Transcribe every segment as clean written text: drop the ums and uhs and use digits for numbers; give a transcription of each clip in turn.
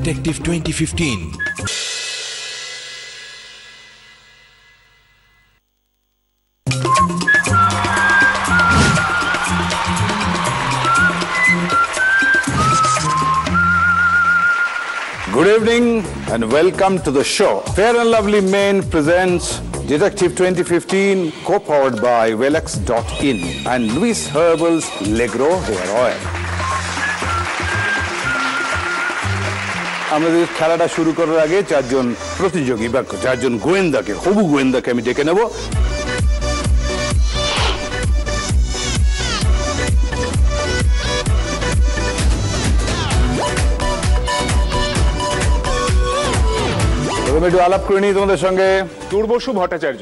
Detective 2015. Good evening and welcome to the show. Fair and Lovely Maine presents Detective 2015, co-powered by Velex.in and Louis Herbal's Legro Hair Oil. আমাদের খেলাটা শুরু করার আগে চারজন প্রতিযোগী বা চারজন গোয়েন্দাকে হবু গোয়েন্দাকে আমি ডেকে নেব। একটু আলাপ করে নিই তোমাদের সঙ্গে। টুরবসু ভট্টাচার্য।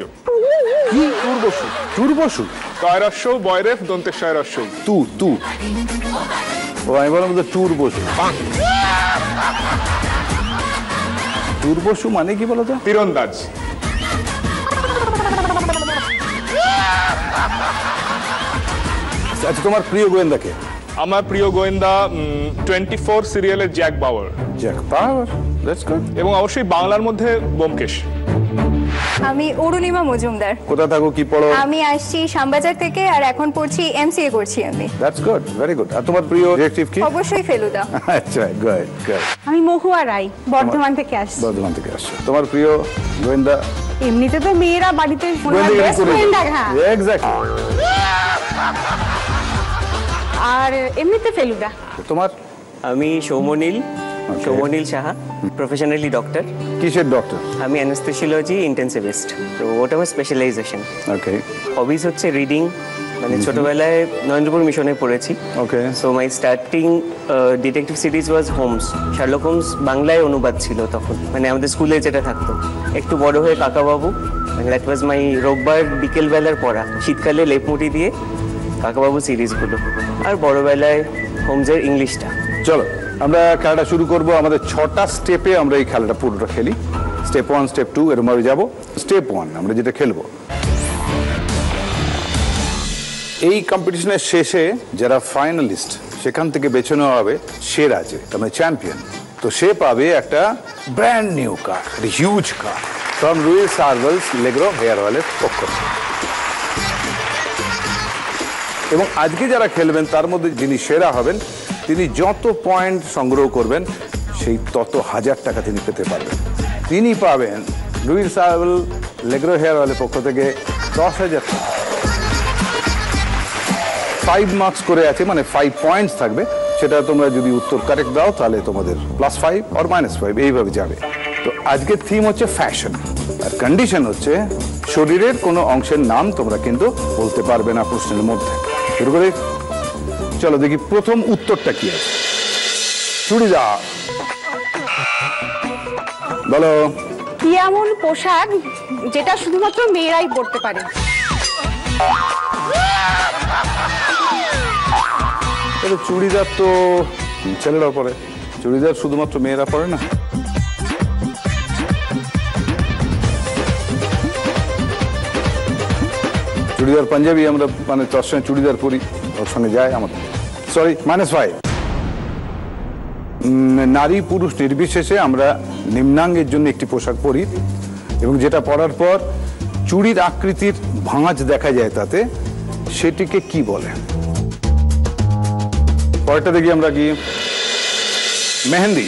কি টুরবসু? টুরবসু কয়রস্য বয়রেফ দন্তেশ্বরস্য তু তু ও আমি বললাম তো টুরবসু। টুরবসু মানে কি বলো তো? তীরন্দাজ। আচ্ছা, তোমার প্রিয় গোয়েন্দাকে? আমার প্রিয় গোয়েন্দা 24 সিরিয়ালের Jack Bauer. Jack Bauer, that's good. এবং অবশ্যই বাংলার মধ্যে ব্যোমকেশ। আমি অরুণিমা মজুমদার। কোথা থাকো, কি পড়ো? আমি আসছি শ্যামবাজার থেকে আর এখন পড়ছি এমসিএ করছি আমি। That's good, very good. আর তোমার প্রিয় ডিটেকটিভ কি? অবশ্যই ফেলুদা। আচ্ছা, গুড গুড। আমি মহুয়া রায়, বর্ধমান থেকে আসছি। বর্ধমান থেকে আসছো। তোমার প্রিয় গোয়েন্দা? এমনিতে তো মেয়েরা বাড়িতে এক্স্যাক্টলি। আর এমনিতে ফেলুদা। তোমার? আমি সৌমনীল সাহা, প্রফেশনালি ডক্টর। কিসের ডক্টর? আমি অ্যানেস্থেসিওলজি ইন্টেন্সিভিস্ট। তো ওটা আমার স্পেশালাইজেশন। ওকে। হবিজ হচ্ছে রিডিং, মানে ছোটবেলায় নরেন্দ্রপুর মিশনে পড়েছি। Okay. So my starting detective series was Holmes. Sherlock Holmes বাংলায় অনুবাদ ছিল তখন, মানে আমাদের স্কুলে যেটা থাকতো। একটু বড় হয়ে কাকাবাবু, মানে দ্যাট ওয়াজ মাই রোববার বিকেলবেলার পড়া, শীতকালে লেপমুটি দিয়ে কাকাবাবু সিরিজগুলো। আর বড়বেলায় হোমসের ইংলিশটা। চলো আমরা খেলাটা শুরু করব। আমাদের 6টা স্টেপে আমরা এই খেলাটা পুরোটা খেলি। স্টেপ 1, স্টেপ 2 এরকম ভাবে যাবো। স্টেপ 1 আমরা যেটা খেলবো, এই কম্পিটিশনের শেষে যারা ফাইনালিস্ট সেখান থেকে বেছে নেওয়া হবে সেরা, যে তার মানে চ্যাম্পিয়ন। তো সে পাবে একটা brand new car, huge car from Louis Herbals Legro hair অয়েলের পক্ষ থেকে। এবং আজকে যারা খেলবেন তার মধ্যে যিনি সেরা হবেন তিনি যত পয়েন্ট সংগ্রহ করবেন সেই তত হাজার টাকা তিনি পেতে পারবেন। তিনি পাবেন লুইস হার্বাল লেগ্রো হেয়ার অয়েলের পক্ষ থেকে 10,000 টাকা। 5 মার্কস করে আছে, মানে 5 পয়েন্টস থাকবে। সেটা তোমরা যদি উত্তর কারেক্ট দাও তাহলে তোমাদের +5 আর -5 এইভাবে যাবে। তো আজকের থিম হচ্ছে ফ্যাশন, আর কন্ডিশন হচ্ছে শরীরের কোনো অংশের নাম তোমরা কিন্তু বলতে পারবে না প্রশ্নের মধ্যে। শুরু করে চলো দেখি প্রথম উত্তরটা কি আছে। চুড়িদার। বলো। কি এমন পোশাক যেটা শুধুমাত্র মেয়েরাই পরতে পারে? চুড়িদার তো ছেলেরাও পরে, চুড়িদার শুধুমাত্র মেয়েরা পরে না। চুড়িদার পাঞ্জাবি আমরা মানে তার সঙ্গে চুড়িদার পরি, ওর সঙ্গে যায় আমাদের। সরি, -5। নারী পুরুষ নির্বিশেষে আমরা নিম্নাঙ্গের জন্য একটি পোশাক পরি এবং যেটা পরার পর চুড়ির আকৃতির ভাঁজ দেখা যায় তাতে, সেটিকে কি বলে? পরেরটা দেখি আমরা কি, মেহেন্দি।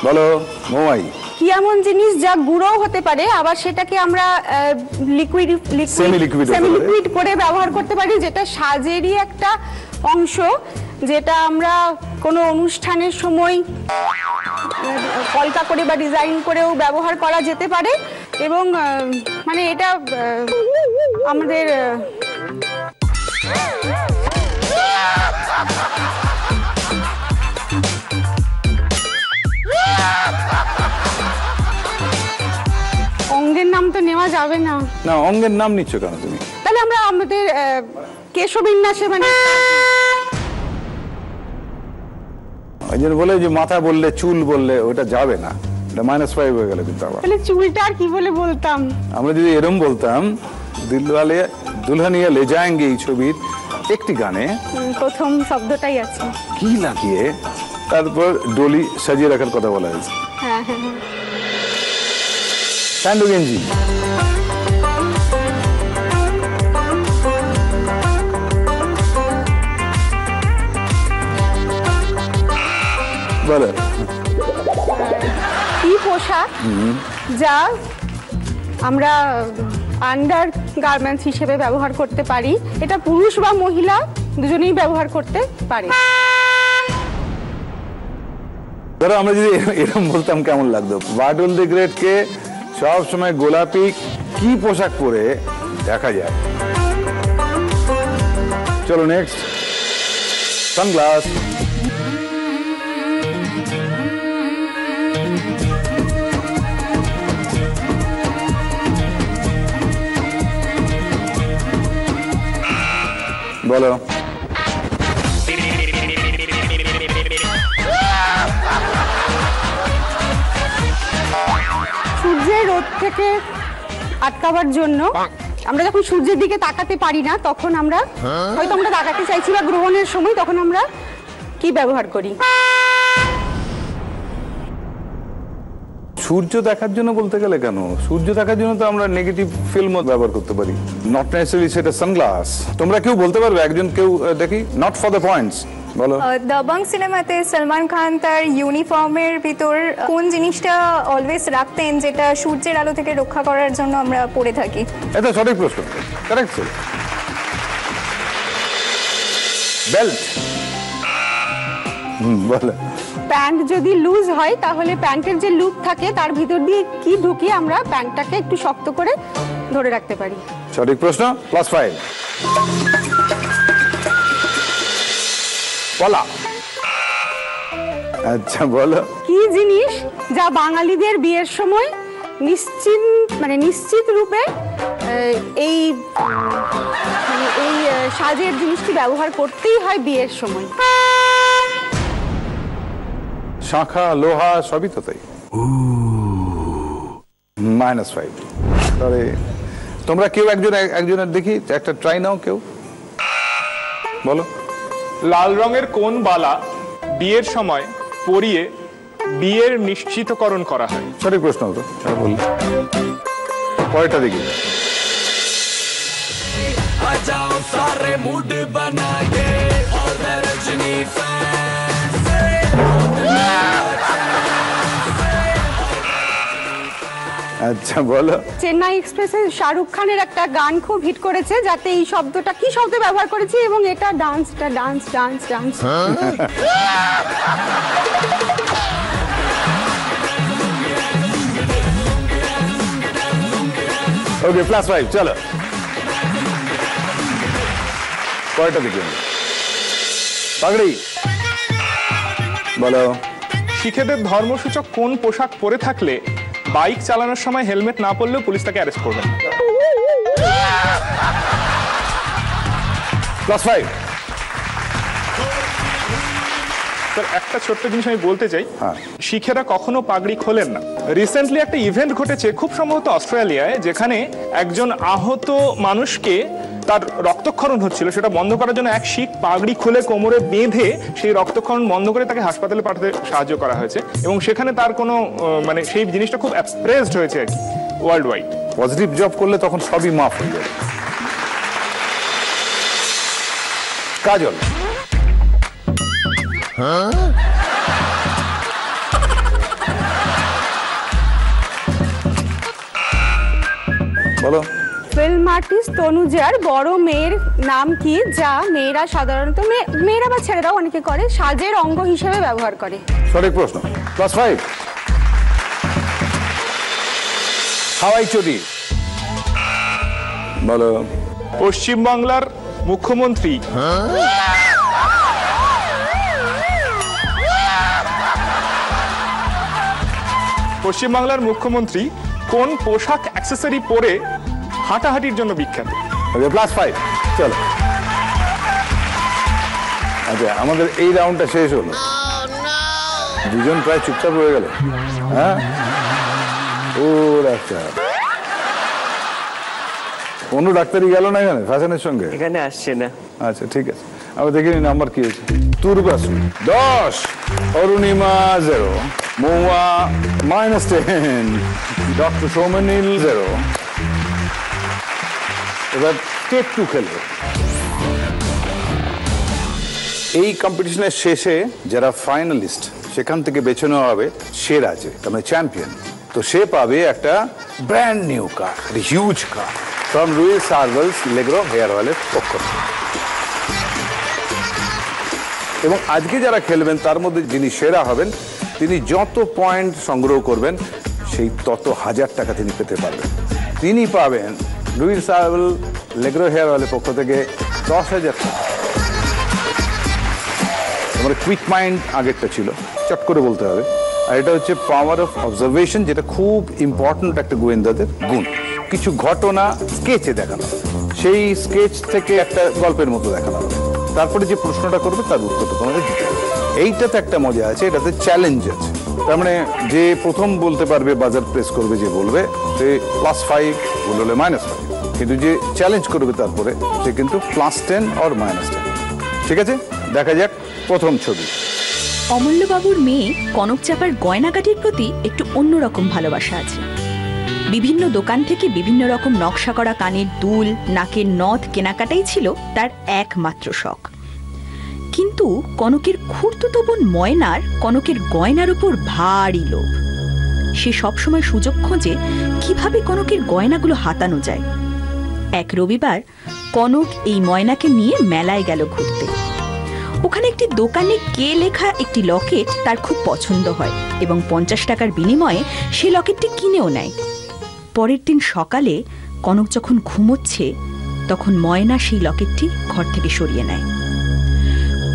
বলো মোমাই। কি এমন জিনিস যা গুঁড়ো হতে পারে আবার সেটাকে আমরা সেমি লিকুইড করে ব্যবহার করতে পারি, যেটা সাজেরই একটা অংশ, যেটা আমরা কোনো অনুষ্ঠানের সময় কলকা করে বা ডিজাইন করেও ব্যবহার করা যেতে পারে। এবং মানে এটা আমাদের অঙ্গের নাম তো নেওয়া যাবে না। না, অঙ্গের নাম নিচ্ছ কেন তুমি? তাহলে আমরা আমাদের কেশবিন্যাসে মানে ওই জন্য বলে যে মাথা বললে চুল বললে ওটা যাবে না, এটা -5 হয়ে গেল কিন্তু আবার। তাহলে চুলটা আর কি বলে বলতাম? আমরা যদি এরম বলতাম দিলওয়ালে দুলহানিয়া লে যায়েঙ্গে এই ছবির একটি গানে প্রথম শব্দটাই আছে। কি লাগিয়ে তারপর ডলি সাজিয়ে রাখার কথা বলা হয়েছে। হ্যাঁ হ্যাঁ হ্যাঁ। স্যান্ডো গেঞ্জি, বলো কি পোশাক যা আমরা আন্ডার গার্মেন্টস হিসেবে ব্যবহার করতে পারি, এটা পুরুষ বা মহিলা দুজনেই ব্যবহার করতে পারে। ধরো আমরা যদি এরকম বলতাম কেমন লাগতো? বাটুল দি গ্রেট কে সব সময় গোলাপি কি পোশাক পরে দেখা যায়? চলো নেক্সট, সানগ্লাস। বলো সূর্যের রোদ থেকে আটকাবার জন্য আমরা যখন সূর্যের দিকে তাকাতে পারি না, তখন আমরা হয়তো আমরা তাকাতে চাইছি বা গ্রহণের সময়, তখন আমরা কি ব্যবহার করি? সূর্য দেখার জন্য বলতে গেলে কেন? সূর্য দেখার জন্য তো আমরা নেগেটিভ ফিল্ম ব্যবহার করতে পারি, নট নেসেসারি সেটা সানগ্লাস। তোমরা কেউ বলতে পারবে একজন কেউ দেখি, নট ফর দ্য পয়েন্টস, বলো। দবং সিনেমাতে সলমান খান তার ইউনিফর্মের ভিতর কোন জিনিসটা অলওয়েজ রাখতেন যেটা সূর্যের আলো থেকে রক্ষা করার জন্য আমরা পরে থাকি? এটা সঠিক প্রশ্ন, কারেক্ট স্যার। বেল্ট। বলো। প্যান্ট যদি লুজ হয় তাহলে প্যান্টের যে লুপ থাকে তার ভিতর দিয়ে কি ঢুকিয়ে আমরা প্যান্টটাকে একটু শক্ত করে ধরে রাখতে পারি? সঠিক প্রশ্ন, +5। পলা। আচ্ছা বলো। কি জিনিস যা বাঙালিদের বিয়ের সময় নিশ্চিত রূপে এই সাজের জিনিসটি ব্যবহার করতেই হয় বিয়ের সময়? শাঁখা, লোহা, সবই তো তাই। -5। তাহলে তোমরা কেউ একজনের দেখি একটা ট্রাই নাও, কেউ বলো। লাল রঙের কোন বালা বিয়ের সময় পরিয়ে বিয়ের নিশ্চিতকরণ করা হয়? সঠিক প্রশ্ন হতো, বললে পরেরটা দেখি। আচ্ছা বলো। চেন্নাই এক্সপ্রেসে শাহরুখ খানের একটা গান খুব হিট করেছে, যাতে এই শব্দটা কি শব্দ ব্যবহার করেছে এবং এটা ডান্স। ওকে, +5। চলো পরেরটা দেখি। পাগড়ি, বলো। শিখেদের ধর্মসূচক কোন পোশাক পরে থাকলে বাইক চালানোর সময় হেলমেট না পরলেও পুলিশ তাকে অ্যারেস্ট করবে? +5। স্যার একটা ছোট্ট জিনিস আমি বলতে চাই, হ্যাঁ। শিখেরা কখনো পাগড়ি খোলেন না। রিসেন্টলি একটা ইভেন্ট ঘটেছে খুব সম্ভবত অস্ট্রেলিয়ায়, যেখানে একজন আহত মানুষকে তার রক্তক্ষরণ হচ্ছিল, সেটা বন্ধ করার জন্য এক শিখ পাগড়ি খুলে কোমরে বেঁধে সেই রক্তক্ষরণ বন্ধ করে তাকে হাসপাতালে পাঠাতে সাহায্য করা হয়েছে, এবং সেখানে তার কোনো মানে সেই জিনিসটা খুব অ্যাপ্রেজড হয়েছে আর কি ওয়ার্ল্ড ওয়াইড। পজিটিভ জব করলে তখন সবই মাফ হয়ে যাবে। কাজল। বলো। ফিল্ম আর্টিস্ট তনুজার বড় মেয়ের নাম কি, যা মেয়েরা সাধারণত মেয়েরা বা ছেলেরাও অনেকে করে, সাজের অঙ্গ হিসেবে ব্যবহার করে? সঠিক প্রশ্ন, +5। হাওয়াই চটি, বলো। পশ্চিমবাংলার মুখ্যমন্ত্রী কোন পোশাক অ্যাক্সেসরি পরে হাঁটাহাঁটির জন্য বিখ্যাত? +5। চলো, আচ্ছা আমাদের এই রাউন্ডটা শেষ হলো। দুজন প্রায় চুপচাপ হয়ে গেল। হ্যাঁ, ও ডাক্তার, অন্য ডাক্তারই গেল না এখানে ফ্যাশনের সঙ্গে? এখানে আসছে না। আচ্ছা ঠিক আছে, আমরা দেখিনি নাম্বার কি হয়েছে। তুরবাসু 10, অরুণিমা 0, মহুয়া -10, ডক্টর সৌমনীল 0। এবার টেক 2 খেলবে। এই কম্পিটিশনের শেষে যারা ফাইনালিস্ট সেখান থেকে বেছে নেওয়া হবে সেরা, যে তার মানে চ্যাম্পিয়ন। তো সে পাবে একটা brand new car, huge car from রুই সার্ভেলস লেগ্রো হেয়ার অয়েলের পক্ষ থেকে। এবং আজকে যারা খেলবেন তার মধ্যে যিনি সেরা হবেন তিনি যত পয়েন্ট সংগ্রহ করবেন সেই তত 1000 টাকা তিনি পেতে পারবেন। তিনি পাবেন রুই সার্ভেল লেগ্রো হেয়ার অয়েলের পক্ষ থেকে 10,000 টাকা। আমার কুইক মাইন্ড আগেরটা ছিল, চট করে বলতে হবে। আর এটা হচ্ছে পাওয়ার অফ অবজারভেশন, যেটা খুব ইম্পর্টেন্ট একটা গোয়েন্দাদের গুণ। কিছু ঘটনা স্কেচে দেখানো, সেই স্কেচ থেকে একটা গল্পের মতো দেখানো হবে, তারপরে যে প্রশ্নটা করবে তার উত্তরটা তোমাদের দিতে হবে। এইটাতে একটা মজা আছে, এটাতে চ্যালেঞ্জ আছে। তার মানে যে প্রথম বলতে পারবে, বাজার প্রেস করবে, যে বলবে সে +5, ভুল হলে -5, কিন্তু যে চ্যালেঞ্জ করবে তারপরে সে কিন্তু +10 or -10। ঠিক আছে, দেখা যাক প্রথম ছবি। অমূল্যবাবুর মেয়ে কনক চাপার গয়নাগাটির প্রতি একটু অন্যরকম ভালোবাসা আছে। বিভিন্ন দোকান থেকে বিভিন্ন রকম নকশা করা কানের দুল, নাকের নথ কেনাকাটাই ছিল তার একমাত্র শখ। কিন্তু কনকের খুড়তুতো বোন ময়নার কনকের গয়নার উপর ভারী লোভ। সে সবসময় সুযোগ খোঁজে কিভাবে কনকের গয়নাগুলো হাতানো যায়। এক রবিবার কনক এই ময়নাকে নিয়ে মেলায় গেল ঘুরতে। ওখানে একটি দোকানে কে লেখা একটি লকেট তার খুব পছন্দ হয় এবং 50 টাকার বিনিময়ে সে লকেটটি কিনেও নেয়। পরের দিন সকালে কনক যখন ঘুমোচ্ছে তখন ময়না সেই লকেটটি ঘর থেকে সরিয়ে নেয়।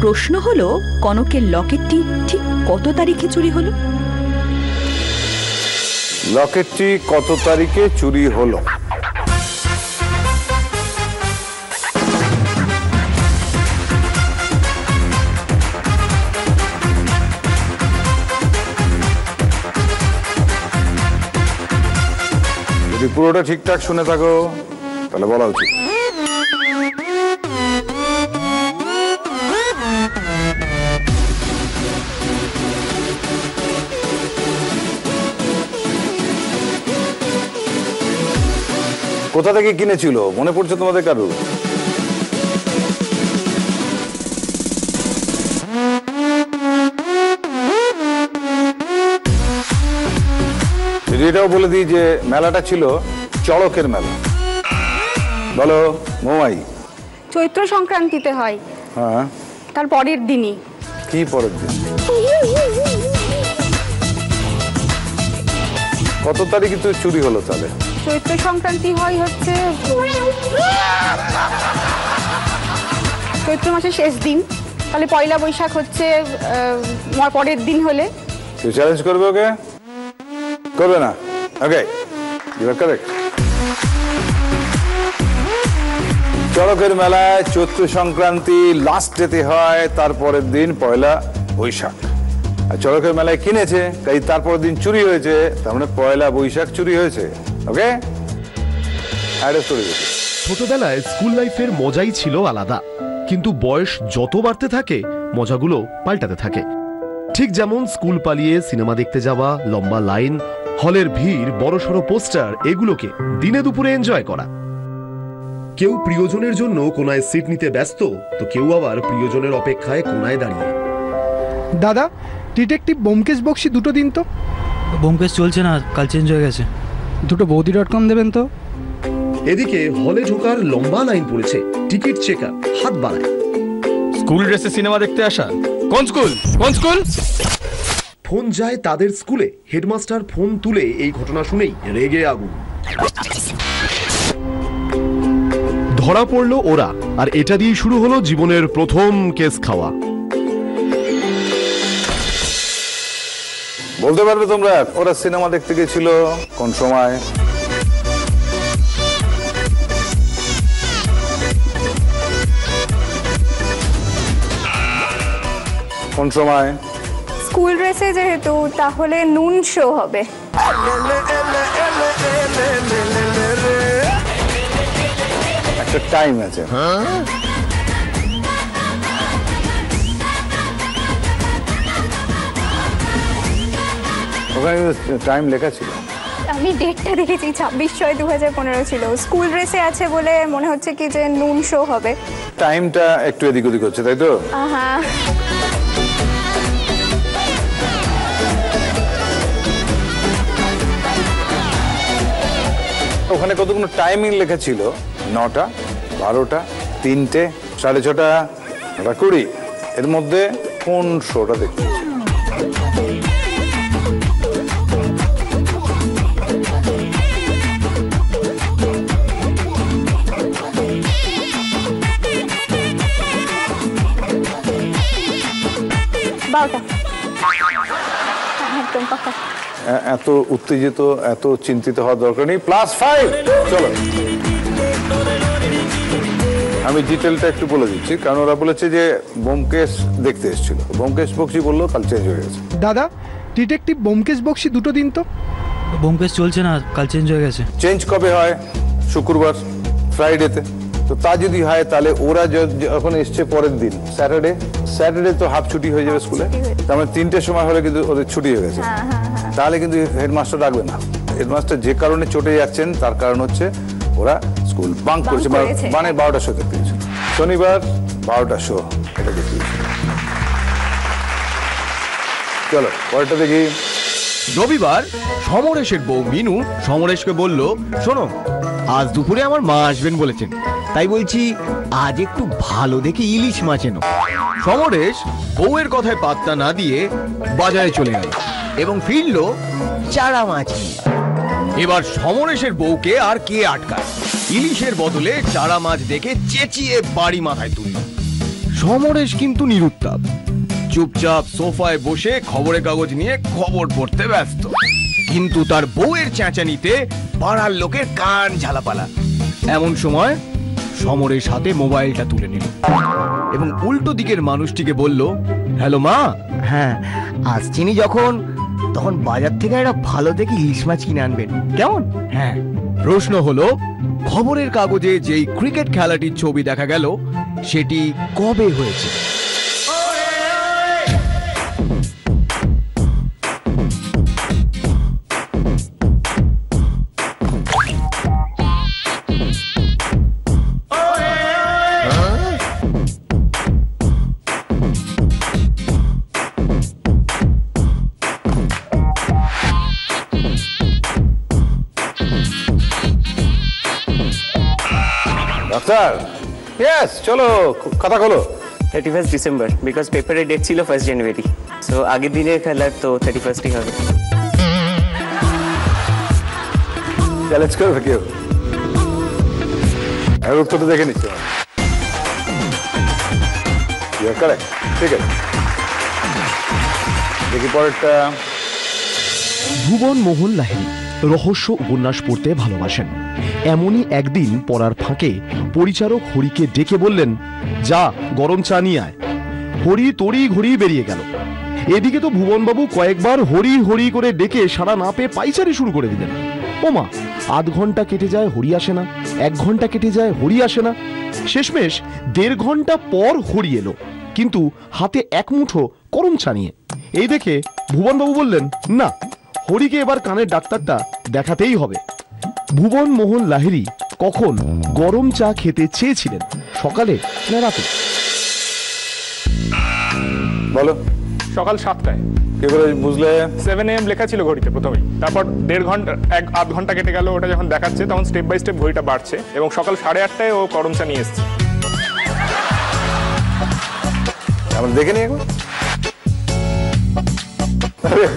প্রশ্ন হলো, কনকের লকেটটি ঠিক কত তারিখে চুরি হলো? লকেটটি কত তারিখে চুরি হলো? যদি পুরোটা ঠিকঠাক শুনে থাকো তাহলে বলা উচিত। কোথা থেকে কিনেছিল মনে পড়ছে তোমাদের কারো? এটাও বলে দিই যে মেলাটা ছিল চড়কের মেলা। বলো মোমাই। চৈত্র সংক্রান্তিতে হয়। হ্যাঁ, তার পরের দিনই। কি পরের দিন? কত তারিখে তো চুরি হলো তাহলে? চৈত্র সংক্রান্তি হয় হচ্ছে চৈত্র মাসের শেষ দিন, তাহলে পয়লা বৈশাখ হচ্ছে পরের দিন হলে। কেউ চ্যালেঞ্জ করবে ওকে? করবে না? ওকে, ইউ আর কারেক্ট। চড়কের মেলায় চৈত্র সংক্রান্তি লাস্ট ডেতে হয়, তারপরের দিন পয়লা বৈশাখ। আর চড়কের মেলায় কিনেছে, তাই তারপরের দিন চুরি হয়েছে, তার মানে পয়লা বৈশাখ চুরি হয়েছে। ওকে, অ্যাড্রেস করে দিচ্ছি। ছোটবেলায় স্কুল লাইফের মজাই ছিল আলাদা, কিন্তু বয়স যত বাড়তে থাকে মজাগুলো পাল্টাতে থাকে। ঠিক যেমন স্কুল পালিয়ে সিনেমা দেখতে যাওয়া, লম্বা লাইন, হলের ভিড়, বড়সড় পোস্টার, এগুলোকে দিনে দুপুরে এনজয় করা। কেউ প্রিয়জনের জন্য কোনায় সিট নিতে ব্যস্ত, তো কেউ আবার প্রিয়জনের অপেক্ষায় কোনায় দাঁড়িয়ে। দাদা, ডিটেকটিভ ব্যোমকেশ বক্সি 2টো দিন তো। ব্যোমকেশ চলছে না, কাল চেঞ্জ হয়ে গেছে। 2টো বৌদি.com দেবেন তো। এদিকে হলে ঢোকার লম্বা লাইন পড়েছে, টিকিট চেকার হাত বাড়ায়। স্কুল ড্রেসে সিনেমা দেখতে আসা? কোন স্কুল? কোন স্কুল? ফোন যায় তাদের স্কুলে। হেডমাস্টার ফোন তুলে এই ঘটনা শুনেই রেগে আগুন। ধরা পড়লো ওরা, আর এটা দিয়ে শুরু হলো জীবনের প্রথম কেস খাওয়া। বলতে পারবে তোমরা ওরা সিনেমা দেখতে গেছিল কোন সময়? কোন সময়? স্কুল ড্রেসে যেহেতু তাহলে নুন শো হবে। একটা টাইম আছে। ওখানে টাইম লেখা ছিল। আমি ডেটটা দেখেছি 26/6/2015 ছিল। স্কুল ড্রেসে আছে বলে মনে হচ্ছে কি যে নুন শো হবে। টাইমটা একটু এদিক ওদিক হচ্ছে, তাই তো? হ্যাঁ। ওখানে কতগুলো টাইমিং লেখা ছিল, 9টা, 12টা, 3টে, 6:30, 20, এর মধ্যে কোন শোটা দেখতে? এত উত্তেজিত, এত চিন্তিত হওয়ার দরকার নেই। +5। চলো, আমি ডিটেলটা একটু বলে দিচ্ছি, কারণ ওরা বলেছে যে ব্যোমকেশ দেখতে এসেছিল। ব্যোমকেশ বক্সি বললো কাল চেঞ্জ হয়ে গেছে। দাদা, ডিটেকটিভ ব্যোমকেশ বক্সি দুটো দিন তো। ব্যোমকেশ চলছে না, কাল চেঞ্জ হয়ে গেছে। চেঞ্জ কবে হয়? শুক্রবার, ফ্রাইডেতে। তো তা যদি হয় তাহলে ওরা যখন এসছে পরের দিন স্যাটারডে তো হাফ ছুটি হয়ে যাবে স্কুলে, তার মানে 3টের সময় হলে কিন্তু ওদের ছুটি হয়ে গেছে। তাহলে কিন্তু হেডমাস্টার ডাকবে না। হেডমাস্টার যে কারণে চটে যাচ্ছেন তার কারণ হচ্ছে ওরা স্কুল বাঙ্ক করেছে, মানে 12টার শো দেখতে গেছে। শনিবার 12টার শো, এটা দেখতে গেছে। চলো পরেরটা দেখি। রবিবার সমরেশের বউ মিনু সমরেশকে বলল, শোনো, আজ দুপুরে আমার মা আসবেন বলেছেন, তাই বলছি আজ একটু ভালো দেখে ইলিশ মাছ এনো। সমরেশ বউয়ের কথায় পাত্তা না দিয়ে বাজারে চলে গেল এবং ফিরল চারা মাছ নিয়ে। এবার সমরেশের বউকে আর কে আটকায়? ইলিশের বদলে চারা মাছ দেখে চেঁচিয়ে বাড়ি মাথায় তুলল। সমরেশ কিন্তু নিরুত্তাপ, চুপচাপ সোফায় বসে খবরের কাগজ নিয়ে খবর পড়তে ব্যস্ত। কিন্তু তার বউয়ের চেঁচানিতে পাড়ার লোকের কান ঝালাপালা। এমন সময় সমরেশ হাতে মোবাইলটা তুলে নিল এবং উল্টো দিকের মানুষটিকে বলল, হ্যালো মা, হ্যাঁ আসছিনি তখন বাজার থেকে একটা ভালো দেখে ইলিশ মাছ কিনে আনবেন, কেমন? হ্যাঁ। প্রশ্ন হলো, খবরের কাগজে যেই ক্রিকেট খেলাটির ছবি দেখা গেল সেটি কবে হয়েছে? ডাক্তার, ইয়েস, চলো কথা বলো। 31 ডিসেম্বর, বিকজ পেপারের ডেট ছিল 1 জানুয়ারি, সো আগের দিনের খেলার তো 31ই হবে। চ্যালেঞ্জ করবে কেউ? আর উত্তরটা দেখে নিচ্ছি। কারেক্ট, ঠিক আছে। দেখি পরেরটা। ভুবন মোহন লাহিড়ী রহস্য উপন্যাস পড়তে ভালোবাসেন। এমনই একদিন পড়ার ফাঁকে পরিচারক হরিকে ডেকে বললেন, যা গরম চা নিয়ে আয়। হরি তড়ি ঘড়ি বেরিয়ে গেল। এদিকে তো ভুবনবাবু কয়েকবার হরি হরি করে ডেকে সাড়া না পেয়ে পাইচারি শুরু করে দিলেন। ওমা, আধ ঘন্টা কেটে যায়, হরি আসে না। 1 ঘন্টা কেটে যায়, হরি আসে না। শেষমেশ 1.5 ঘন্টা পর হরি এলো, কিন্তু হাতে 1 মুঠো গরম চা নিয়ে। এই দেখে ভুবনবাবু বললেন, না, হরিকে এবার কানের ডাক্তারটা দেখাতেই হবে। ভুবন মোহন লাহিড়ী কখন গরম চা খেতে চেয়েছিলেন, সকালে না রাতে? বলো। সকাল 7টায়। কি করে বুঝলে? 7 AM লেখা ছিল ঘড়িতে প্রথমেই, তারপর 1.5 ঘন্টা, আধ ঘন্টা কেটে গেল। ওটা যখন দেখাচ্ছে তখন স্টেপ বাই স্টেপ ঘড়িটা বাড়ছে এবং সকাল 8:30টায় ও গরম চা নিয়ে এসছে। আমরা দেখে নিই একবার।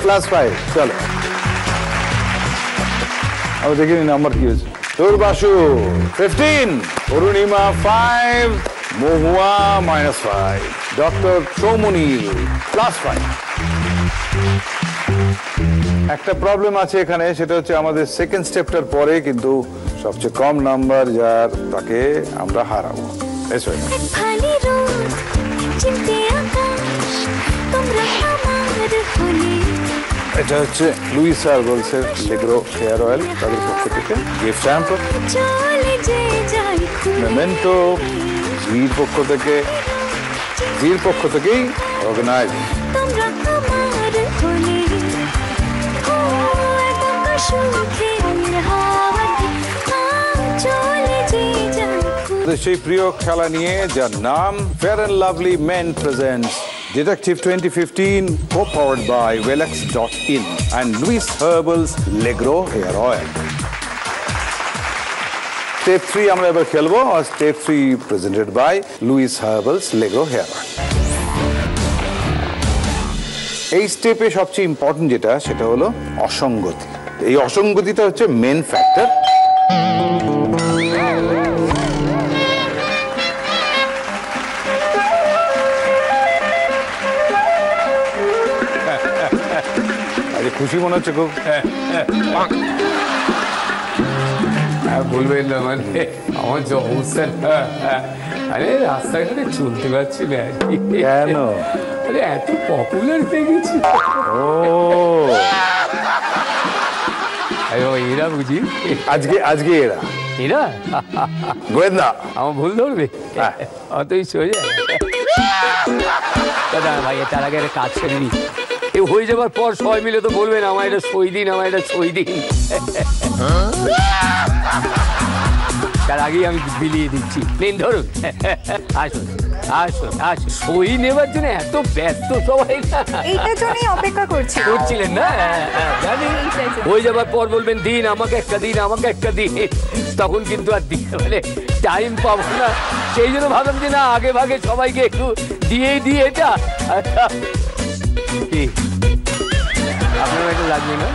+5, চলো আমরা দেখে নিই নাম্বার কি হয়েছে। তোর বাসু 15, অরুণিমা 5, মহুয়া -5, ডক্টর সৌমনীল +5। একটা প্রবলেম আছে এখানে, সেটা হচ্ছে আমাদের সেকেন্ড স্টেপটার পরে কিন্তু সবচেয়ে কম নাম্বার যার, তাকে আমরা হারাবো। এটা হচ্ছে লুইস হার্বালস এর লেগ্রো হেয়ার অয়েল, তাদের পক্ষ থেকে গিফট হ্যাম্পার। মেমেন্টো জির পক্ষ থেকেই অর্গানাইজ। সেই প্রিয় খেলা নিয়ে যার নাম Fair and Lovely men presents Detective 2015, co-powered by Welex.in and Louis Herbal's Legro Hair Oil. Step 3 আমরা এবার খেলবো, আর Step 3 presented by Louis Herbal's Legro Hair Oil. এই স্টেপে সবচেয়ে ইম্পর্টেন্ট যেটা সেটা হলো অসঙ্গতি। এই অসঙ্গতিটা হচ্ছে মেন ফ্যাক্টর। খুশি মনে হচ্ছে খুব। বলবেন না, মানে আমার যে অবস্থা, আরে রাস্তাঘাটে চলতে পারছি না। কেন? আরে এত পপুলার হয়ে গেছি। এরা বুঝি আজকে এরা গোয়েন্দা আমার ভুল ধরবে, অতই সোজা। দাদা ভাই, তার আগে একটা কাজ করে নি, হয়ে যাবার পর সবাই মিলে তো বলবেন আমার এটা সই দিন, আমার এটা সই দিন। তার আগেই আমি বিলিয়ে দিচ্ছি, নিন ধরুন। আসুন আসুন আসুন, সই নেবার জন্য এত ব্যস্ত সবাই না, অপেক্ষা করছিলেন না? জানি হয়ে যাবার পর বলবেন দিন আমাকে একটা দিন, আমাকে একটা দিন, তখন কিন্তু আর দিতে মানে টাইম পাবো না। সেই জন্য ভাবলাম যে না, আগে ভাগে সবাইকে একটু দিয়েই দিই এটা। কি আপনার এটা লাগবে না?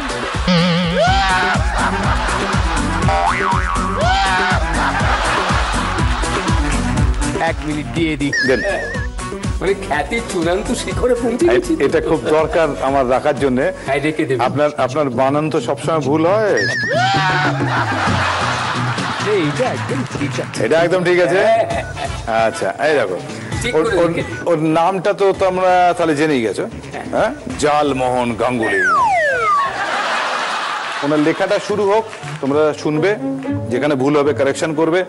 এক মিনিট দিয়ে দিই, মানে খ্যাতির চূড়ান্ত শিখরে পৌঁছে গেছি। এটা খুব দরকার আমার রাখার জন্য। আপনার বানান তো সবসময় ভুল হয়। এটা একদম ঠিক আছে। আচ্ছা, এই দেখো, ওর নামটা তো তোমরা তাহলে জেনেই গেছো, হ্যাঁ? জালমোহন গাঙ্গুলি। ওনার লেখাটা শুরু হোক, তোমরা শুনবে, যেখানে ভুল হবে কারেকশন করবে,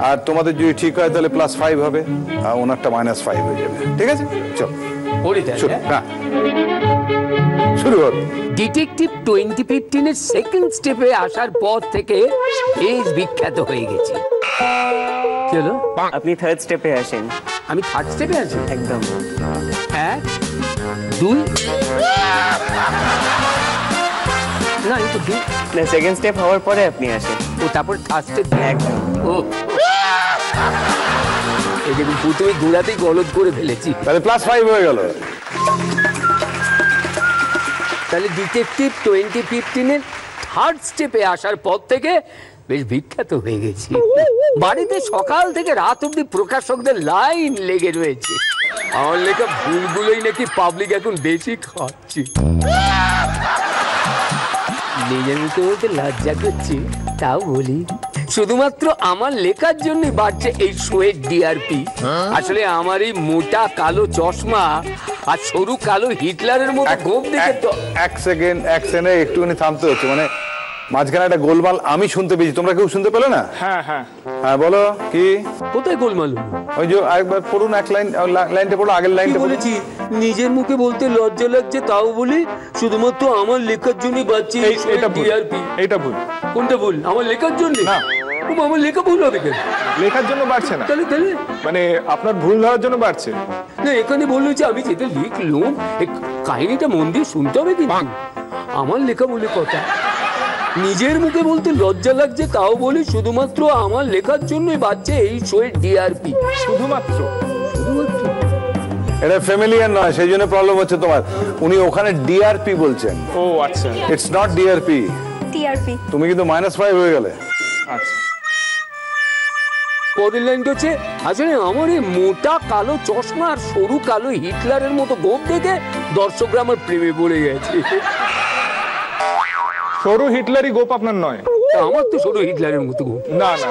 আর তোমাদের যদি ঠিক হয় তাহলে +5 হবে, আর ওনারটা -5 হয়ে যাবে। ঠিক আছে, চল শুরু হোক। ডিটেকটিভ 2015 এর সেকেন্ড স্টেপে আসার পর থেকে বেশ বিখ্যাত হয়ে গেছি। চলো, আপনি থার্ড স্টেপে আসেন। আমি থার্ড স্টেপে আছি একদম। 1 2 না, এই তো 2 না, সেকেন্ড স্টেপ হওয়ার পরে আপনি আসেন। ও তারপর থার্ড স্টেপ একদম। ও এই দেখুন, প্রথমে গোড়াতেই গলদ করে ফেলেছি, তাহলে +5 হয়ে গেল। তাহলে ডিটেকটিভ 2015 এর থার্ড স্টেপে আসার পর থেকে বেশ বিখ্যাত হয়ে গেছি। বাড়িতে সকাল থেকে রাত অব্দি প্রকাশকদের লাইন লেগে রয়েছে। আমার লেখা ভুলগুলোই নাকি পাবলিক এখন বেশি খাচ্ছে। নিজের মুখে বলতে লজ্জা করছি, তাও বলি, শুধুমাত্র আমার লেখার জন্য বাড়ছে এই শোয়ের ডিআরপি। আসলে আমার এই মোটা কালো চশমা আর সরু কালো হিটলারের মতো গোপ দেখে তো। এক সেকেন্ড একটুখানি থামতে হচ্ছে, মানে মাঝখানে একটা গোলমাল আমি শুনতে পেয়েছি, তোমরা কেউ শুনতে পেলে না? হ্যাঁ হ্যাঁ হ্যাঁ, বলো কি? কোথায় গোলমাল? ওই যে আরেকবার পড়ুন, এক লাইনটা পড়ো, আগের লাইনটা বলেছি। নিজের মুখে বলতে লজ্জা লাগছে, তাও বলি, শুধুমাত্র আমার লেখার জন্য বাড়ছে এটা ডিআরপি। এটা ভুল। কোনটা ভুল? আমার লেখার জন্য না, আমার লেখা ভুল হবে কেন? লেখার জন্য বাড়ছে না, তাহলে মানে আপনার ভুল ধরার জন্য বাড়ছে না। এখানে বললো যে আমি যেটা লিখলাম, কাহিনীটা মন দিয়ে শুনতে হবে, কিন্তু আমার লেখা বলে কথা। নিজের মুখে বলতে লজ্জা লাগছে, তাও বলি, শুধুমাত্র আমার লেখার জন্যই বাড়ছে এই শোয়ের ডিআরপি। শুধুমাত্র এটা ফ্যামিলিয়ার নয়, সেই জন্য প্রবলেম হচ্ছে তোমার। উনি ওখানে ডিআরপি বলছেন। ও আচ্ছা, ইটস নট ডিআরপি, টিআরপি। তুমি কিন্তু -5 হয়ে গেলে। আচ্ছা, পরের লাইনটা হচ্ছে, আসলে আমার এই মোটা কালো চশমা আর সরু কালো হিটলারের মতো গোপ দেখে দর্শকরা আমার প্রেমে পড়ে গেছে। সরু হিটলারই গোপ আপনার নয়? আমার তো সরু হিটলারের মতো গোপ। না না,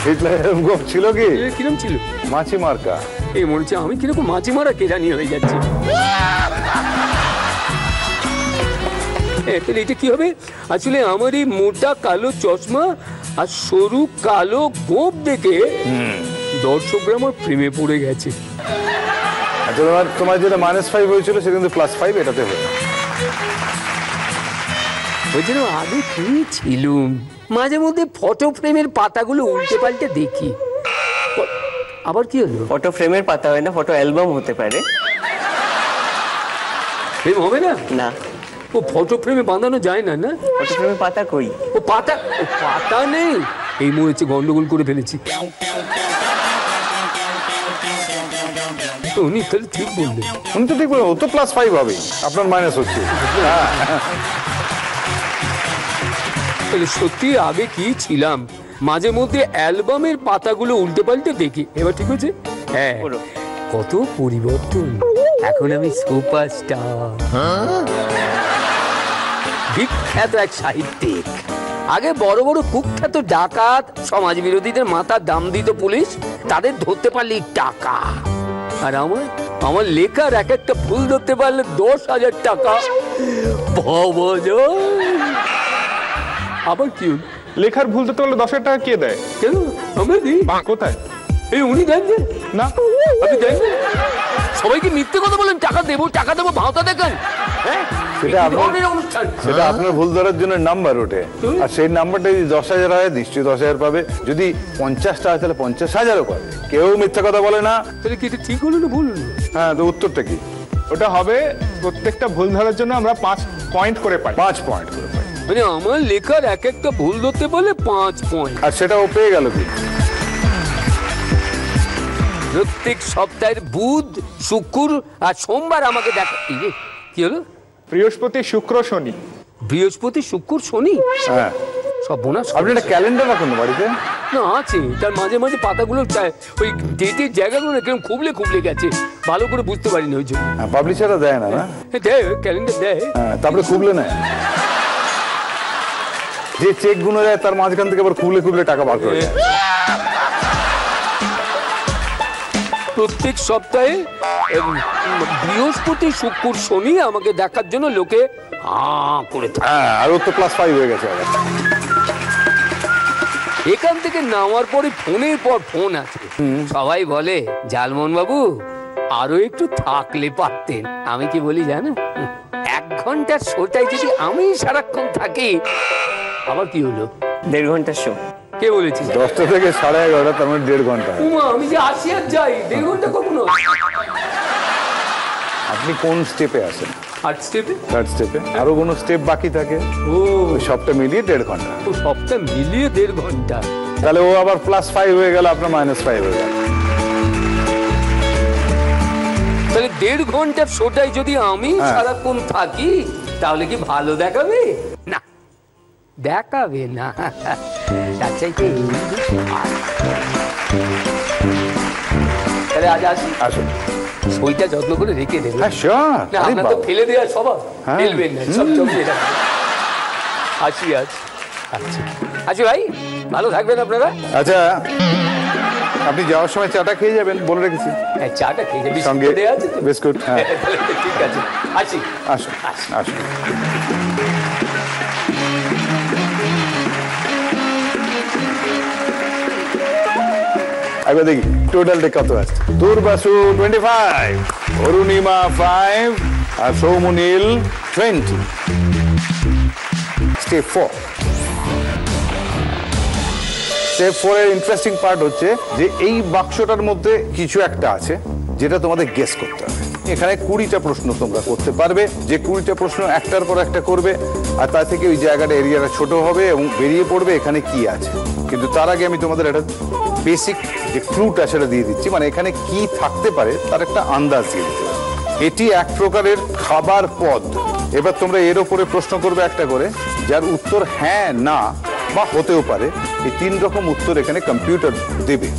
হিটলারের গোপ ছিল কি? কিরম ছিল? মাছি মার্কা। এই মনে হচ্ছে আমি কিরকম মাছি মারা কেরানি হয়ে যাচ্ছি। তাহলে এটা কি হবে? আসলে আমার এই মোটা কালো চশমা আর সরু কালো গোঁফ দেখে দর্শকরা আমার প্রেমে পড়ে গেছে। আচ্ছা, তোমার যেটা -5 হয়েছিল সেটা কিন্তু +5 এটাতে হয়ে ওই জন্য আগে কি ছিলুম, মাঝে মধ্যে ফটো ফ্রেমের পাতাগুলো উল্টে পাল্টে দেখি। আবার কি হলো? ফটো ফ্রেমের পাতা হয় না, ফটো অ্যালবাম হতে পারে। ফ্রেম হবে না? না, ও ফটো ফ্রেমে বাঁধানো যায় না। না, ফটো ফ্রেমের পাতা কই? ও পাতা নেই। এই মরেছে, গন্ডগোল করে ফেলেছি। উনি তাহলে ঠিক বললেন। উনি তো ঠিক বললেন, ও তো +5 হবে, আপনার মাইনাস হচ্ছে। তাহলে সত্যি আগে কি ছিলাম, মাঝে মধ্যে অ্যালবামের পাতাগুলো উল্টে পাল্টে দেখি। এবার ঠিক হচ্ছে? হ্যাঁ, কত পরিবর্তন। এখন আমি সুপারস্টার, বিখ্যাত এক সাহিত্যিক। আগে বড় বড় কুখ্যাত ডাকাত, সমাজ বিরোধীদের মাথার দাম দিত পুলিশ, তাদের ধরতে পারলেই টাকা। আর আমার লেখার এক একটা ভুল ধরতে পারলে 10,000 টাকা। আবার কি লেখার ভুল ধরতে পারলে 10,000 টাকা কে দেয়? কেন আমরা দিই? কোথায়? এই উনি দেন না, আপনি দেন? সবাইকে মিথ্যে কথা বলেন, টাকা দেবো ভাওতা দেখেন। সেটা আপনার ভুল ধরার জন্য নাম্বার ওঠে, আর সেই নাম্বারটা যদি 10,000 হয় নিশ্চয়ই 10,000 পাবে। যদি 50টা হয় তাহলে 50,000ও পাবে। কেউ মিথ্যা কথা বলে না। তাহলে কি ঠিক হলো না ভুল? হ্যাঁ, তো উত্তরটা কি? ওটা হবে প্রত্যেকটা ভুল ধরার জন্য আমরা 5 পয়েন্ট করে পাই। 5 পয়েন্ট করে পাই। মানে আমার লেখার এক একটা ভুল ধরতে পারলে 5 পয়েন্ট। আর সেটা ও পেয়ে গেল কি? প্রত্যেক সপ্তাহের বুধ, শুক্র আর সোমবার আমাকে দেখা। কি হলো? বৃহস্পতি, শুক্র, শনি। বৃহস্পতি, শুক্র, শনি? হ্যাঁ, সব বোনাস। আপনি একটা ক্যালেন্ডার রাখুন বাড়িতে? না, আছে। তার মাঝে মাঝে পাতাগুলো ওই ডেটের জায়গাগুলো কিরকম খুবলে গেছে, ভালো করে বুঝতে পারিনি ওই জন্য। পাবলিশাররা দেয় না? দেয়, ক্যালেন্ডার দেয়। তারপরে খুবলে নেয়। যে চেক গুলো যায় তার মাঝখান থেকে আবার খুবলে টাকা বার করে দেয়। প্রত্যেক সপ্তাহে বৃহস্পতি, শুক্র, শনি আমাকে দেখার জন্য লোকে করে থাকে। আর ও তো +5 হয়ে গেছে। এখান থেকে নামার পরে ফোনের পর ফোন আছে। সবাই বলে, জালমন বাবু আরো একটু থাকলে পারতেন। আমি কি বলি জানো? 1 ঘন্টার শোটাই যদি আমি সারাক্ষণ থাকি। আবার কি হলো? 1.5 ঘন্টার শো। কে বলেছি? 10টা থেকে 11:30, তার মানে 1.5 ঘন্টা। আমি যে আসি আর যাই, 1.5 ঘন্টা কখনো। আপনি কোন স্টেপে আছেন? 3rd স্টেপে। আরো কোনো স্টেপ বাকি থাকে? সবটা মিলিয়ে 1.5 ঘন্টা। সবটা মিলিয়ে 1.5 ঘন্টা। তাহলে ও আবার +5 হয়ে গেল, আপনার -5 হয়ে গেল। তাহলে 1.5 ঘন্টার শোটাই যদি আমি সারাক্ষণ থাকি, তাহলে কি ভালো দেখাবে? না, দেখাবে না। তার চাইতে তাহলে আজ আসুন, সইটা যত্ন করে রেখে দেবেন। আপনার তো ফেলে দেওয়া স্বভাব, ফেলবেন না, সব জমিয়ে রাখবেন। আসি ভাই, ভালো থাকবেন আপনারা। আচ্ছা, আপনি যাওয়ার সময় চাটা খেয়ে যাবেন, বলে রেখেছি। হ্যাঁ, চাটা খেয়ে যাবেন, সঙ্গে বিস্কুট। হ্যাঁ, ঠিক আছে। আসুন। একবার দেখি টোটালটা কত আছে। দুর্বাসু 25, অরুণিমা 5 আর সৌমুনীল 20। স্টেপ 4 এর ইন্টারেস্টিং পার্ট হচ্ছে যে এই বাক্সটার মধ্যে কিছু একটা আছে যেটা তোমাদের গেস করতে হবে। এখানে 20টা প্রশ্ন তোমরা করতে পারবে, যে 20টা প্রশ্ন একটার পর একটা করবে, আর তা থেকে ওই জায়গাটা এরিয়াটা ছোট হবে এবং বেরিয়ে পড়বে এখানে কি আছে। কিন্তু তার আগে আমি তোমাদের একটা বেসিক যে ক্লুটা সেটা দিয়ে দিচ্ছি, মানে এখানে কি থাকতে পারে তার একটা আন্দাজ দিয়ে দিতে হবে। এটি এক প্রকারের খাবার পদ। এবার তোমরা এর ওপরে প্রশ্ন করবে একটা করে, যার উত্তর হ্যাঁ, না বা হতেও পারে। এই 3 রকম উত্তর এখানে কম্পিউটার দেবে।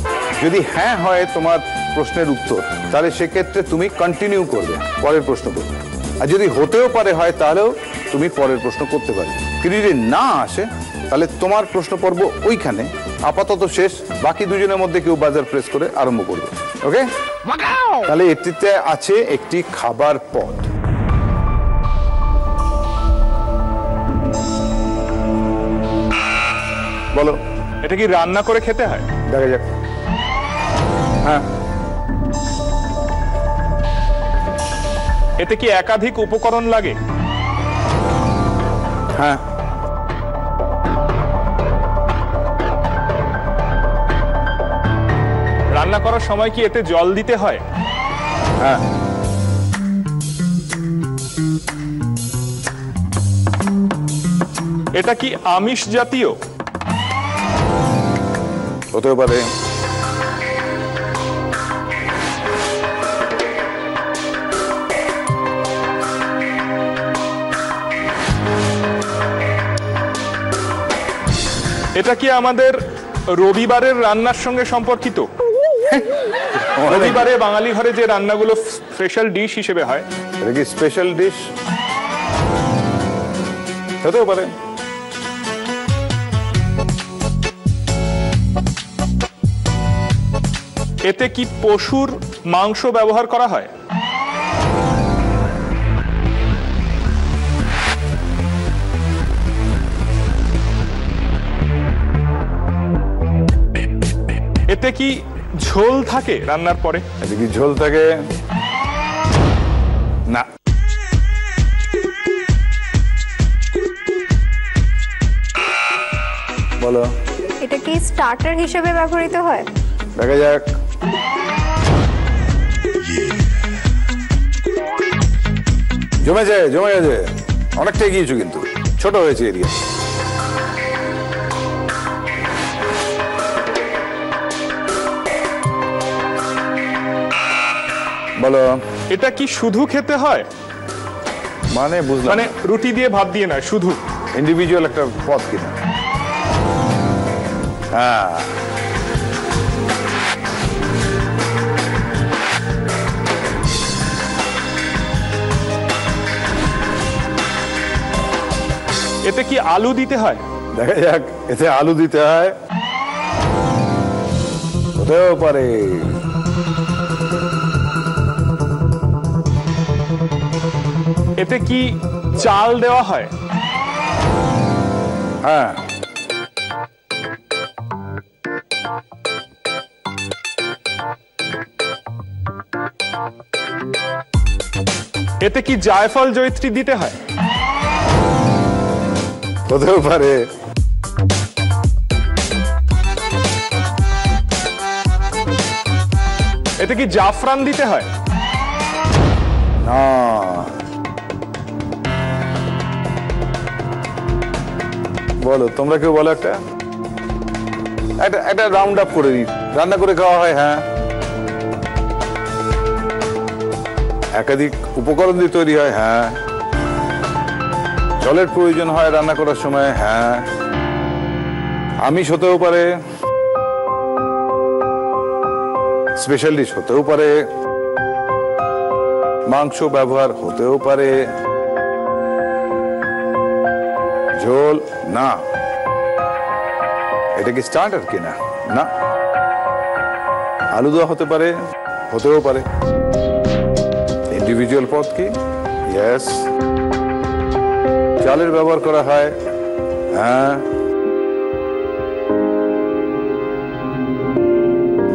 যদি হ্যাঁ হয় তোমার প্রশ্নের উত্তর, তাহলে সেক্ষেত্রে তুমি কন্টিনিউ করবে, পরের প্রশ্ন করবে। আর যদি হতেও পারে হয়, তাহলেও তুমি পরের প্রশ্ন করতে পারবে। কিন্তু যদি না আসে, তাহলে তোমার প্রশ্ন পর্ব ওইখানে আপাতত শেষ। বাকি দুজনের মধ্যে কেউ বাজার প্রেস করে আরম্ভ করবে। ওকে? তাহলে এটিতে আছে একটি খাবার পদ। বলো। এটা কি রান্না করে খেতে হয়? দেখা যাক। হ্যাঁ। এতে কি একাধিক উপকরণ লাগে? হ্যাঁ। রান্না করার সময় কি এতে জল দিতে হয়? হ্যাঁ। এটা কি আমিষ জাতীয়? হতেও পারে। এটা কি আমাদের রবিবারের রান্নার সঙ্গে সম্পর্কিত? রবিবারে বাঙালি ঘরে যে রান্নাগুলো স্পেশাল ডিশ হিসেবে হয়, এটা কি স্পেশাল ডিশ? হতেও পারে। এতে কি পশুর মাংস ব্যবহার করা হয়? এতে কি ঝোল থাকে রান্নার পরে? এতে কি ঝোল থাকে? না। বলো। এটা কি স্টার্টার হিসেবে ব্যবহৃত হয়? দেখা যাক। জমেছে, জমে গেছে, অনেকটাই গিয়েছো, কিন্তু ছোট হয়েছে এরিয়া। বলো। এটা কি শুধু খেতে হয়? মানে বুঝলাম, মানে রুটি দিয়ে ভাত দিয়ে নয়, শুধু ইন্ডিভিজুয়াল একটা পদ কিনা? হ্যাঁ। এতে কি আলু দিতে হয়? দেখা যাক। এতে আলু দিতে হয়? হতেও পারে। এতে কি চাল দেওয়া হয়? হ্যাঁ। এতে কি জায়ফল জয়িত্রী দিতে হয়? হতেও পারে। এতে কি জাফরান দিতে হয়? না। বলো, তোমরা কেউ বলো একটা। একটা রাউন্ড আপ করে দিই। রান্না করে খাওয়া হয়? হ্যাঁ। একাধিক উপকরণ দিয়ে তৈরি হয়? হ্যাঁ। জলের প্রয়োজন হয় রান্না করার সময়? হ্যাঁ। আমিষ হতেও পারে, স্পেশাল ডিশ হতেও পারে, মাংস ব্যবহার হতেও পারে, ঝোল না। এটা কি স্টার্টার কিনা? না। আলু দেওয়া হতে পারে, হতেও পারে। ইন্ডিভিজুয়াল পদ কি? ইয়েস। চালের ব্যবহার করা হয়? হ্যাঁ।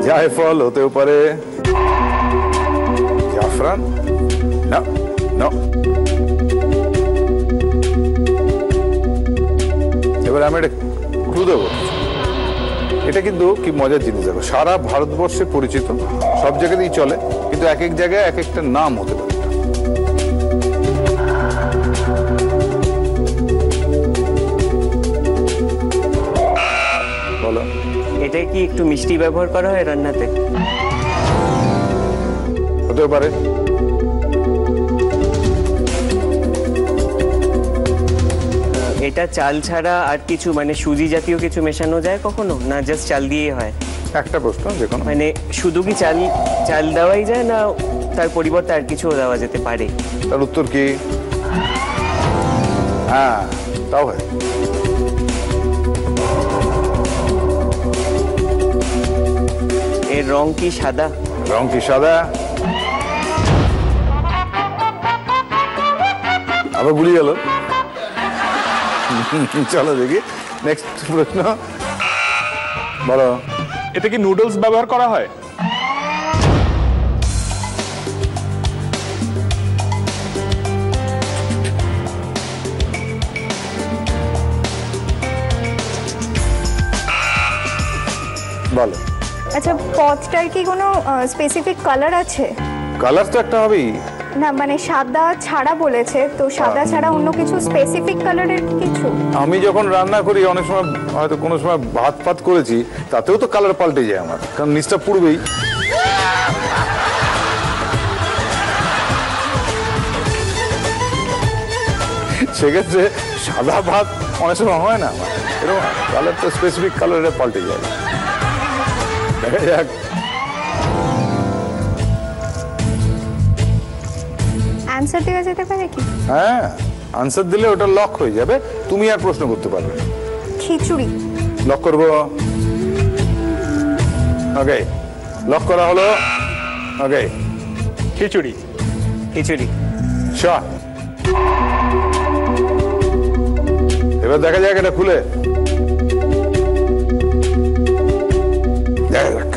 জায়ফল হতেও পারে, জাফরান না। না। এবার আমি একটা ক্লু দেবো। এটা কিন্তু কি মজার জিনিস, দেখো, সারা ভারতবর্ষে পরিচিত, সব জায়গাতেই চলে, কিন্তু এক এক জায়গায় এক একটা নাম হতে পারে। বলো। এটা কি একটু মিষ্টি ব্যবহার করা হয় রান্নাতে? হতেও পারে। এটা চাল ছাড়া আর কিছু, মানে সুজি জাতীয় কিছু মেশানো যায় কখনো, না জাস্ট চাল দিয়েই হয়? একটা প্রশ্ন, যে কোনো, মানে শুধু কি চাল চাল দেওয়াই যায়, না তার পরিবর্তে আর কিছুও দেওয়া যেতে পারে? তার উত্তর কি? হ্যাঁ, তাও হয়। এর রং কি সাদা? রং কি সাদা? আবার ভুলে গেল। চলো দেখি নেক্সট প্রশ্ন। বলো, এতে কি নুডলস ব্যবহার করা হয়? বলো। আচ্ছা, পথটার কি কোনো স্পেসিফিক কালার আছে? কালার তো একটা হবেই না, মানে সাদা ছাড়া বলেছে, তো সাদা ছাড়া অন্য কিছু স্পেসিফিক কালারের কিছু? আমি যখন রান্না করি অনেক সময় হয়তো কোনো সময় ভাত ফাত করেছি, তাতেও তো কালার পাল্টে যায় আমার, কারণ নিচটা পুড়বেই। সেক্ষেত্রে সাদা ভাত অনেক সময় হয় না আমার, এরকম কালার তো স্পেসিফিক কালারে পাল্টে যায়। দেখা যাক। অ্যানসার দেওয়া যেতে পারে কি? হ্যাঁ, আনসার দিলে ওটা লক হয়ে যাবে, তুমি আর প্রশ্ন করতে পারবে না। খিচুড়ি। লক করব। ওকে, লক করা হলো। ওকে, খিচুড়ি। খিচুড়ি। শাহ। এবার দেখা যাক এটা খুলে। দেখা যাক।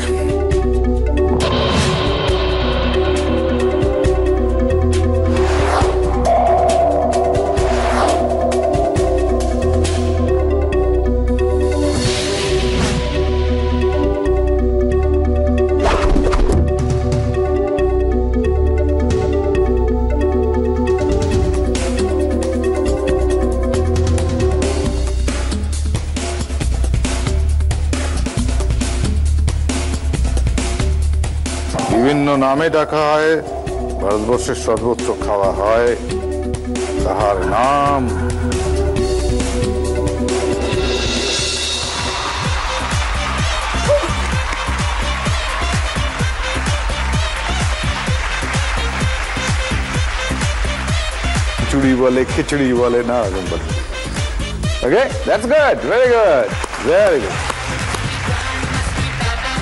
বিভিন্ন নামে ডাকা হয়, ভারতবর্ষের সর্বত্র খাওয়া হয়, তাহার নাম খিচুড়ি বলে, খিচুড়ি বলে, না রকম বলে। Okay, that's good, very good, very good.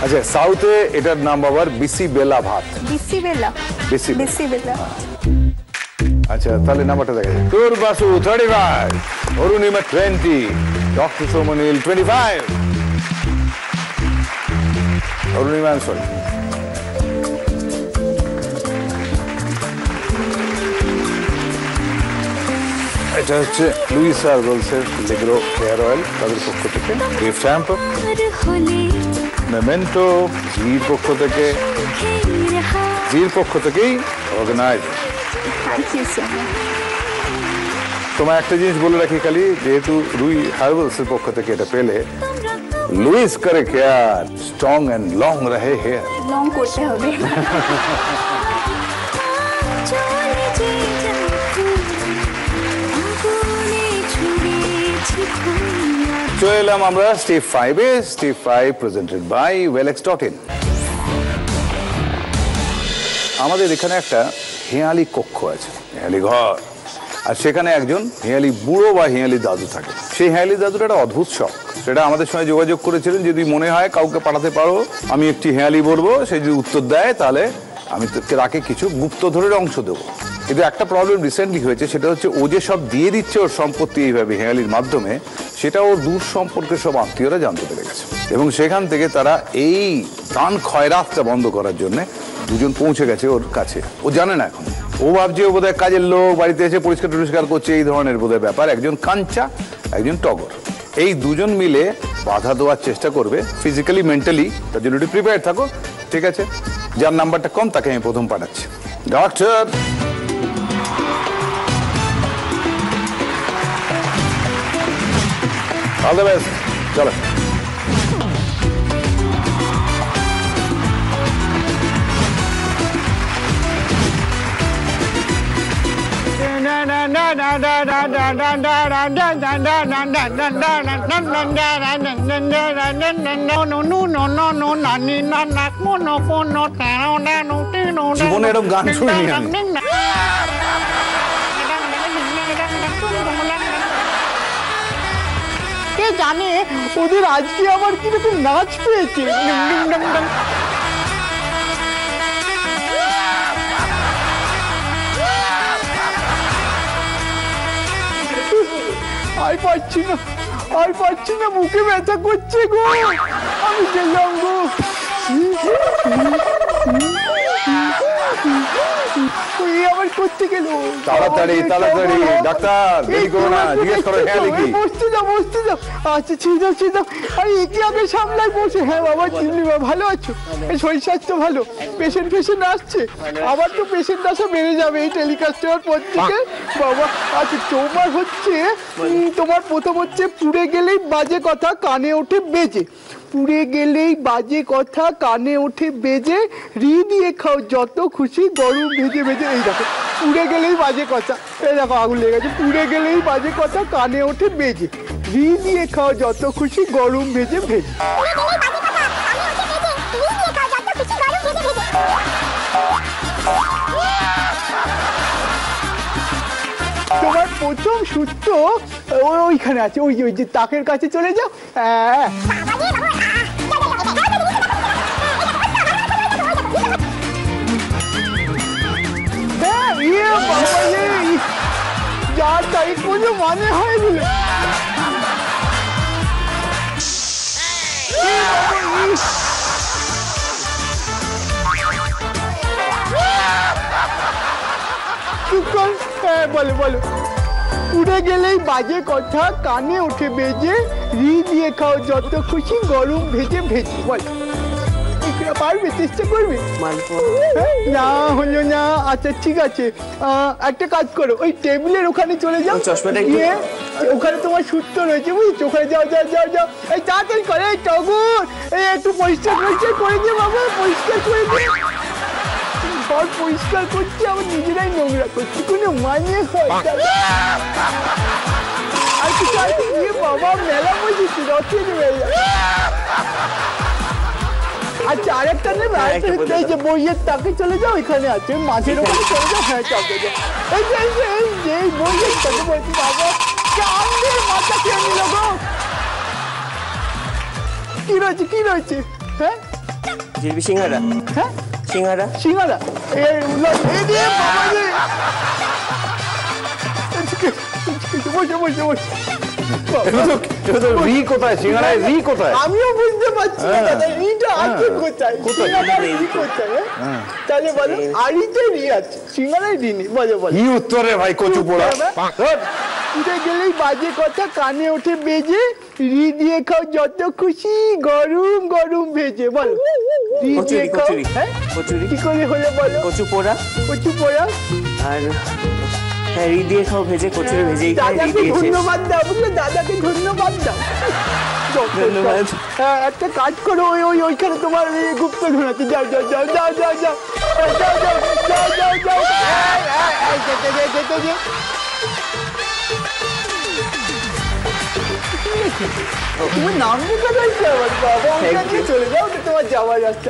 আচ্ছা, সাউথে এটার নাম বাবার বিসি বেলা ভাত। বিসি বেলা। বিসি বিসি বেলা। আচ্ছা, তাহলে নাম্বারটা দেখা যায়। তোর বাসু 35, অরুণিমা 20, ডক্টর সোমনীল 25। অরুণিমা সরি। এটা হচ্ছে লুইস হার্বালসের লেগ্রো হেয়ার অয়েল, তাদের পক্ষ থেকে গিফট হ্যাম্পার। মেমেন্টো জির পক্ষ থেকে, জির পক্ষ থেকেই অর্গানাইজ। তোমায় একটা জিনিস বলে রাখি খালি, যেহেতু লুই হার্বালসের পক্ষ থেকে এটা পেলে, লুইস করে কেয়ার স্ট্রং এন্ড লং রহে হেয়ার। লং করতে হবে। চলে এলাম আমরা স্টেপ 5-এ। স্টেপ 5 প্রেজেন্টেড বাই ওয়েলএক্স.in। আমাদের এখানে একটা হেঁয়ালি কক্ষ আছে, হেঁয়ালি ঘর, আর সেখানে একজন হেঁয়ালি বুড়ো বা হেঁয়ালি দাদু থাকে। সেই হেঁয়ালি দাদুর একটা অদ্ভুত শখ, সেটা আমাদের সঙ্গে যোগাযোগ করেছিলেন, যদি মনে হয় কাউকে পাঠাতে পারো, আমি একটি হেঁয়ালি বলবো, সে যদি উত্তর দেয় তাহলে আমি তাকে কিছু গুপ্তধনের অংশ দেবো। কিন্তু একটা প্রবলেম রিসেন্টলি হয়েছে, সেটা হচ্ছে ও যে সব দিয়ে দিচ্ছে ওর সম্পত্তি এইভাবে হেঁয়ালির মাধ্যমে, সেটা ওর দূর সম্পর্কের সব আত্মীয়রা জানতে পেরে গেছে, এবং সেখান থেকে তারা এই প্রাণ খয়রাতটা বন্ধ করার জন্য দুজন পৌঁছে গেছে ওর কাছে। ও জানে না এখন, ও ভাবছে ও বোধহয় কাজের লোক, বাড়িতে এসে পরিষ্কার করছে, এই ধরনের বোধহয় ব্যাপার। একজন কাঞ্চা, একজন টগর, এই দুজন মিলে বাধা দেওয়ার চেষ্টা করবে ফিজিক্যালি মেন্টালি। তার জন্য একটু প্রিপেয়ার থাকো, ঠিক আছে? যার নাম্বারটা কম তাকে আমি প্রথম পাঠাচ্ছি। ডক্টর অল দ্য বেস্ট, চলো। জীবনে এরকম গান শুনিনি আমি। কে জানে ওদের আজকে আবার কিরকম নাচ পেয়েছে। আর পাচ্ছি না, মুখে ব্যথা করছে গো। আমি গেলাম গো। ওই আবার করতে গেল। তাড়াতাড়ি তাড়াতাড়ি ডাক্তার, দেরি করো না, জিজ্ঞেস করো হ্যাঁ লিখি। বসতে যাও বসতে যাও। আচ্ছা ছেড়ে দাও ছেড়ে দাও। আরে এটি আগে সামলাই বসে। হ্যাঁ বাবা চিমনি বাবা ভালো আছো? এই শরীর স্বাস্থ্য ভালো? পেশেন্ট আসছে? আবার তো পেশেন্ট আসা বেড়ে যাবে এই টেলিকাস্টের পর থেকে বাবা। আচ্ছা তোমার হচ্ছে তোমার প্রথম হচ্ছে পুড়ে গেলেই বাজে কথা কানে ওঠে বেজে। পুড়ে গেলেই বাজে কথা কানে ওঠে বেজে, রি দিয়ে খাও যত খুশি গরম ভেজে ভেজে। এই দেখো পুড়ে গেলেই বাজে কথা, এই দেখো আগুন লেগে গেছে। পুড়ে গেলেই বাজে কথা কানে ওঠে বেজে, রি দিয়ে খাও যত খুশি গরম ভেজে ভেজে। তোমার প্রথম সূত্র ওইখানে আছে, ওই যে তাকের কাছে চলে যাও। যার তারিখ কোনো মানে হয় বলে বলো বলো। পুড়ে গেলেই বাজে কথা কানে ওঠে বেজে, রি দিয়ে খাও যত খুশি গরম ভেজে ভেজে। বল পারবে? চেষ্টা করবে? না হলো না। আচ্ছা ঠিক আছে, একটা কাজ করো, ওই টেবিলের ওখানে চলে যাও। গিয়ে ওখানে তোমার সূত্র রয়েছে বুঝছো, ওখানে যাও যাও যাও যাও। এই তাড়াতাড়ি করে এই টগর, এই একটু পরিষ্কার পরিষ্কার করে দিয়ে বাবা, পরিষ্কার করে দিয়ে। ঘর পরিষ্কার করছি আবার নিজেরাই নোংরা করছি, কোনো মানে হয়? আর কিছু আছে গিয়ে বাবা, মেলা বসেছি রথের মেলা। আচ্ছা আরেকটা নেবে, আরেকটা এই যে বইয়ের তাকে চলে যাও, এখানে আছে মাঝের ওখানে চলে যাও। হ্যাঁ চাপে যাও। এই যে এই যে এই যে এই বইয়ের তাকে বলছি বাবা, চাঁদের মাথা খেয়ে নিল গো। কি রয়েছে কি রয়েছে? হ্যাঁ জিলিপি সিঙ্গারা। হ্যাঁ সিঙ্গারা সিঙ্গারা। এই দিয়ে বাবা রে, বসে বসে বসে। আমিও বুঝতে পারছি তাহলে বলো আরিতে রি আছে, সিঙ্গারায় রি নেই। বলো বলো কি উত্তর রে ভাই, কচু পোড়া। পুড়ে গেলেই বাজে কথা কানে ওঠে বেজে, রি দিয়ে খাও যত খুশি গরম গরম ভেজে। বলো রি দিয়ে খাও। হ্যাঁ কি করে হলো বলো? কচু পোড়া। কচু পোড়া আর রি দিয়ে খাও ভেজে, কচুরি ভেজেই খাই। দাদাকে ধন্যবাদ দাও বুঝলে, দাদাকে ধন্যবাদ দাও। ধন্যবাদ। হ্যাঁ একটা কাজ করো, ওই ওই ওইখানে তোমার গুপ্ত ধন আছে, যাও যাও যাও যাও যাও যাও যাও যাও যাও যাও যাও। তুমি নাম লিখে যাচ্ছে আমার বাবা, ওখানে চলে যাও, তোমার যাওয়া যাচ্ছে।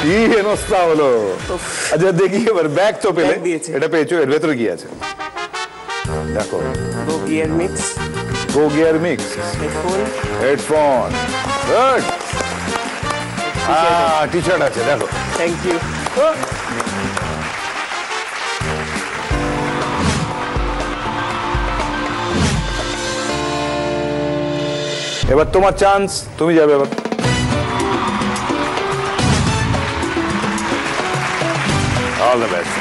কি হেনস্থা হলো। আচ্ছা দেখি এবার ব্যাগ তো পেলে, এটা পেয়েছো, এর ভেতরে কি আছে দেখো। Go gear mix. Go gear mix, headphone, good. T shirt আছে দেখো। Thank you. এবার তোমার চান্স, তুমি যাবে এবার। All the best.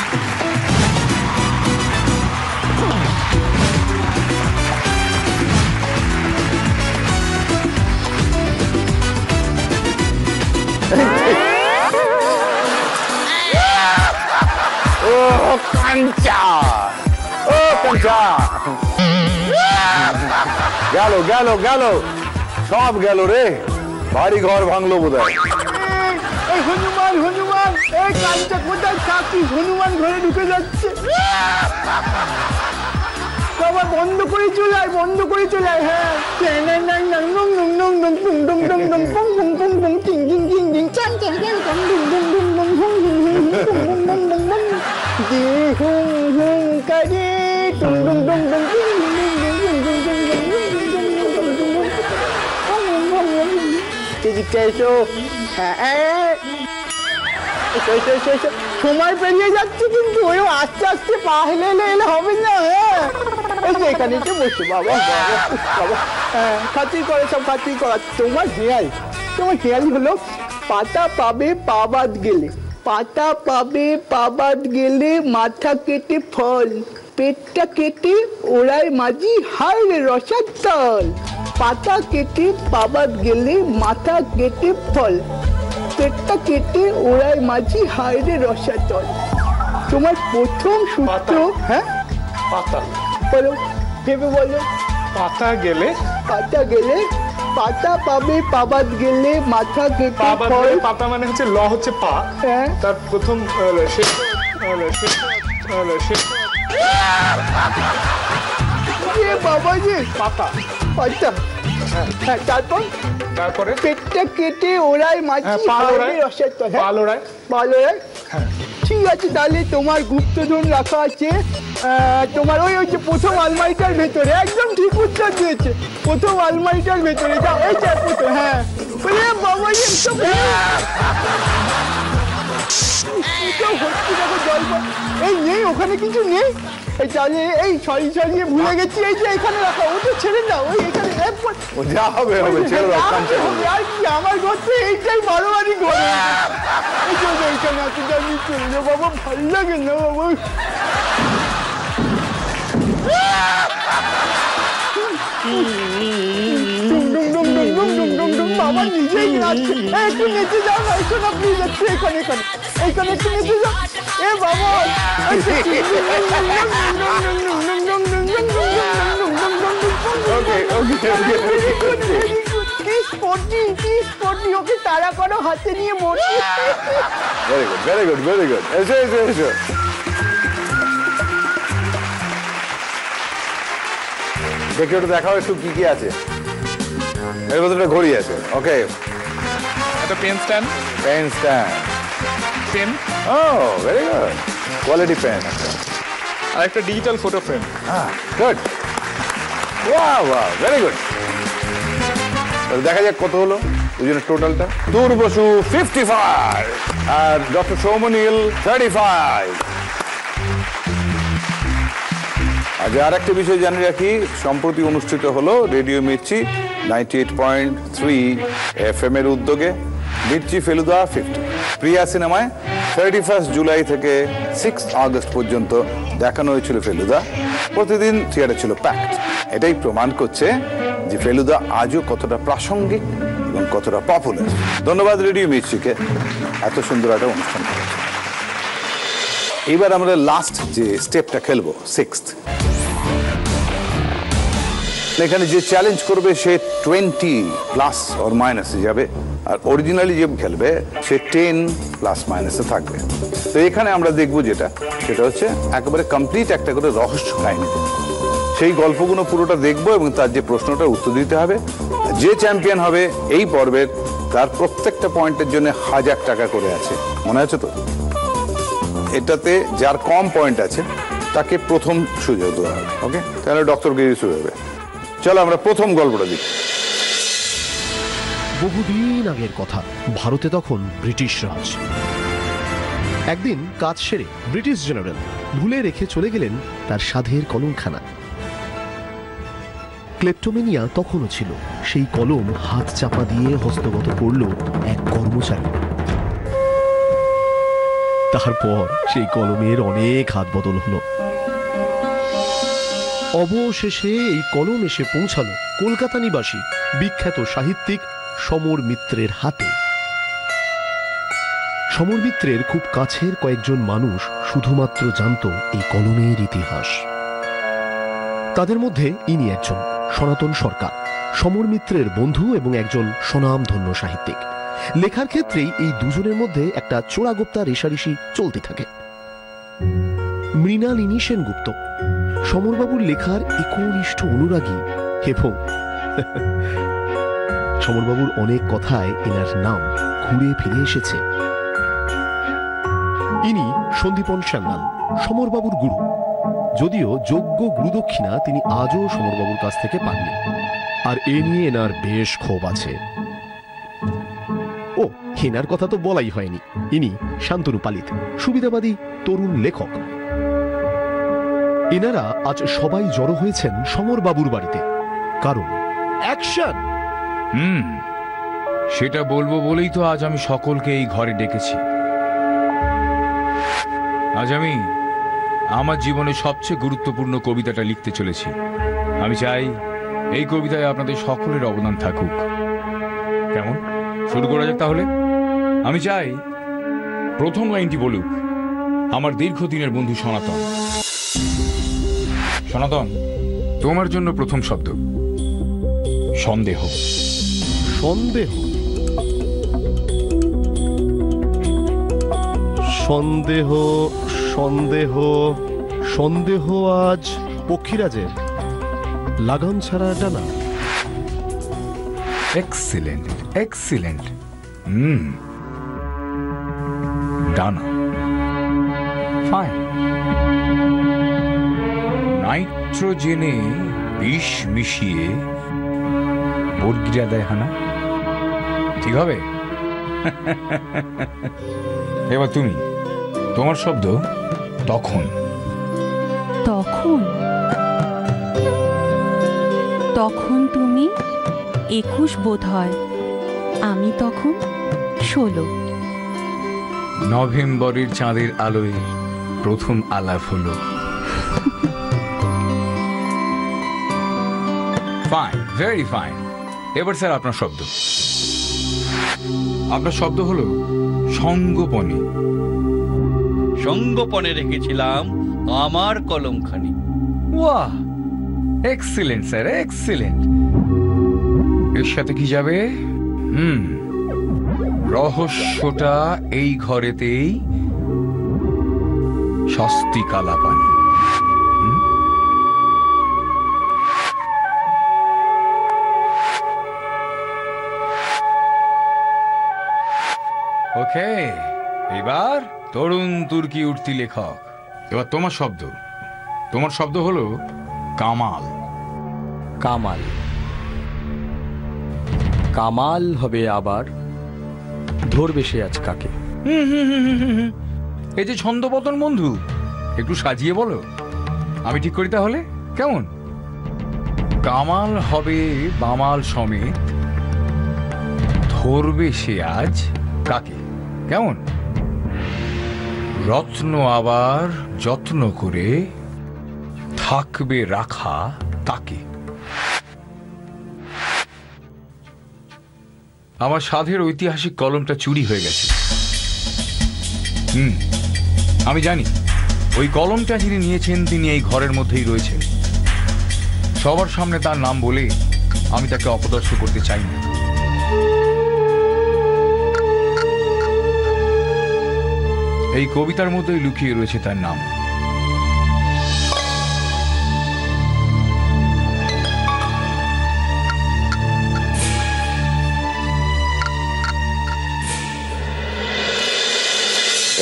Oh, Kancha! Oh, Kancha! গেল গেল গেল, সব গেল রে, বাড়ি ঘর ভাঙলো বোধহয়। হনুমান হনুমান, এই কাজটা কোথায় থাকিস? হনুমান ঘরে ঢুকে যাচ্ছে। বাবা বন্ধ করে চলে আয়, বন্ধ করে চলে আয়। হ্যাঁ সময় পেরিয়ে যাচ্ছে কিন্তু ওই আস্তে আস্তে পা হেলে এলে হবে না। হ্যাঁ এই যে এখানে এসে বসো বাবা বাবা। হ্যাঁ খাতির করে সব খাতির করা। তোমার খেয়াল হলো পাতা পাবে পা বাদ গেলে, পাতা পাবে পা বাদ গেলে মাথা কেটে ফল, পেটটা কেটে ওড়ায় মাঝি হায় রে রসার তল। পাতা কেটে পা বাদ গেলে মাথা কেটে ফল, পেটটা কেটে ওড়ায় মাঝি হায় রে রসার তল। তোমার প্রথম সূত্র। হ্যাঁ পাতা বলো, ভেবে বলো। পাতা গেলে পাতা পাবে পা বাদ গেলে মাথা কেটে ফল। পাতা মানে হচ্ছে ল হচ্ছে পা, তার প্রথম বাবা যে পাতা পাতা। হ্যাঁ তারপরে পেটটা কেটে ওড়ায় মাঝি রসের তল। পাল ওড়ায়। ঠিক আছে, তাহলে তোমার গুপ্তধন রাখা আছে তোমার ওই যে প্রথম আলমারিটার ভেতরে। একদম ঠিক উত্তর দিয়েছে, প্রথম আলমারিটার ভেতরে। যাও এই যে প্রথম। হ্যাঁ বাবা এই নেই, ওখানে কিছু নেই। তাহলে এই সরি ভুলে গেছি, এই যে এখানে রাখা। ওটা ছেড়ে দাও, ওই এখানে যা হবে ছেড়ে দাও। আর কি আমার ঘরতে এইটাই বারোবারই ঘরে। এইখানে আছে, আমি চলে যাও বাবা, ভালো লাগে না বাবা। বাবা নিজেই নাচছে। একটু নেচে যাও না, একটু না প্লিজ, একটু এখানে একটু নেচে যাও। এ বাবা ওকে তাড়া করো, হাতে নিয়ে মরছি। Very good. এসো। দেখে ওটা দেখাও একটু কি কি আছে। এর ভেতরে ঘড়ি আছে। ওকে, একটা পেন স্ট্যান্ড। পেন। ও ভেরি গুড, কোয়ালিটি পেন। আর একটা digital photo frame. Good, wow very good. দেখা যাক কত হলো দুজনের টোটালটা। তুর বসু 55 আর ডক্টর সৌমনীল 35। আজ আর একটা বিষয় জানিয়ে রাখি, সম্প্রতি অনুষ্ঠিত হলো রেডিও মির্চি 98.3 FM এর উদ্যোগে মির্চি ফেলুদা 50 প্রিয়া সিনেমায় 31 জুলাই থেকে 6 আগস্ট পর্যন্ত দেখানো হয়েছিল ফেলুদা। প্রতিদিন থিয়েটার ছিল প্যাকড। এটাই প্রমাণ করছে যে ফেলুদা আজও কতটা প্রাসঙ্গিক এবং কতটা পপুলার। ধন্যবাদ রেডিও মির্চিকে এত সুন্দর একটা অনুষ্ঠান করেছে। এবার আমরা লাস্ট যে স্টেপটা খেলবো, 6th। এখানে যে চ্যালেঞ্জ করবে সে 20 প্লাস অর মাইনাসে যাবে, আর অরিজিনালি যে খেলবে সে 10 প্লাস মাইনাসে থাকবে। তো এখানে আমরা দেখবো সেটা হচ্ছে একেবারে কমপ্লিট একটা করে রহস্য কাহিনী। সেই গল্পগুলো পুরোটা দেখবো এবং তার যে প্রশ্নটার উত্তর দিতে হবে। যে চ্যাম্পিয়ন হবে এই পর্বের, তার প্রত্যেকটা পয়েন্টের জন্য 1000 টাকা করে আছে, মনে আছে তো? এটাতে যার কম পয়েন্ট আছে তাকে প্রথম সুযোগ দেওয়া হবে। ওকে, তাহলে ডক্টর গিরি শুরু হবে। চলো আমরা প্রথম গল্পটা দিই। বহুদিন আগের কথা, ভারতে তখন ব্রিটিশ রাজ। একদিন কাজ সেরে ব্রিটিশ জেনারেল ভুলে রেখে চলে গেলেন তার সাধের কলমখানা। ক্লেপ্টোমেনিয়া তখনও ছিল। সেই কলম হাত চাপা দিয়ে হস্তগত করল এক কর্মচারী। তারপর সেই কলমের অনেক হাত বদল হলো। অবশেষে এই কলম এসে পৌঁছালো কলকাতা নিবাসী বিখ্যাত সাহিত্যিক সমর মিত্রের হাতে। সমর মিত্রের খুব কাছের কয়েকজন মানুষ শুধুমাত্র জানত এই কলমের ইতিহাস। তাদের মধ্যে ইনি একজন, সনাতন সরকার, সমর মিত্রের বন্ধু এবং একজন স্বনামধন্য সাহিত্যিক। লেখার ক্ষেত্রেই এই দুজনের মধ্যে একটা চোরাগোপ্তা রেষারেষি চলতে থাকে। মৃণালিনী সেনগুপ্ত সমরবাবুর লেখার একনিষ্ঠ অনুরাগী এবং সমরবাবুর অনেক কথায় এনার নাম ঘুরে ফিরে এসেছে। ইনি সন্দীপন সান্যাল, সমরবাবুর গুরু। যদিও যোগ্য গুরুদক্ষিণা তিনি আজও সমরবাবুর কাছ থেকে পাননি, আর এ নিয়ে এনার বেশ ক্ষোভ আছে। ও, এনার কথা তো বলাই হয়নি, ইনি শান্তনু পালিত, সুবিধাবাদী তরুণ লেখক। এনারা আজ সবাই জড়ো হয়েছেন সমরবাবুর বাড়িতে, কারণ অ্যাকশন। সেটা বলবো বলেই তো আজ আমি সকলকে এই ঘরে ডেকেছি। আজ আমি আমার জীবনে সবচেয়ে গুরুত্বপূর্ণ কবিতাটা লিখতে চলেছি। আমি চাই এই কবিতায় আপনাদের সকলের অবদান থাকুক। কেমন, শুরু করা যাক তাহলে? আমি চাই প্রথম লাইনটি বলুক আমার দীর্ঘদিনের বন্ধু সনাতন। সনাতন, তোমার জন্য প্রথম শব্দ সন্দেহ। সন্দেহ, সন্দেহ, সন্দেহ, সন্দেহ আজ পক্ষীরাজের লাগাম ছাড়া ডানা। Excellent, excellent. ডানা, ফাইন। নাইট্রোজেনে বিষ মিশিয়ে বর্গিরা দেয় হানা, ঠিক হবে? এবার তুমি, তোমার শব্দ তখন। তখন, তখন তুমি 21 বোধ হয়, আমি তখন 16। নভেম্বরের চাঁদের আলোয় প্রথম আলাপ হলো। Fine, very fine. এবার স্যার আপনার শব্দ। আপনার শব্দ হলো সঙ্গোপনে। সঙ্গোপনে রেখেছিলাম আমার কলমখানি। বাহ, এক্সিলেন্ট স্যার, এক্সিলেন্ট। এর সাথে কি যাবে? রহস্যটা এই ঘরেতেই স্বস্তিক আলাপানি। ওকে, এবার তরুণ তুর্কি উঠতি লেখক। এবার তোমার শব্দ। তোমার শব্দ হলো কামাল। কামাল, কামাল হবে আবার ধরবে সে আজ কাকে। এই যে ছন্দপতন বন্ধু, একটু সাজিয়ে বলো, আমি ঠিক করি তাহলে। কেমন? কামাল হবে বামাল সমেত, ধরবে সে আজ কাকে। কেমন? রত্ন আবার যত্ন করে থাকবে রাখা তাকে। আমার সাধের ঐতিহাসিক কলমটা চুরি হয়ে গেছে। আমি জানি ওই কলমটা যিনি নিয়েছেন তিনি এই ঘরের মধ্যেই রয়েছেন। সবার সামনে তার নাম বলে আমি তাকে অপদস্থ করতে চাই না। এই কবিতার মধ্যেই লুকিয়ে রয়েছে তার নাম।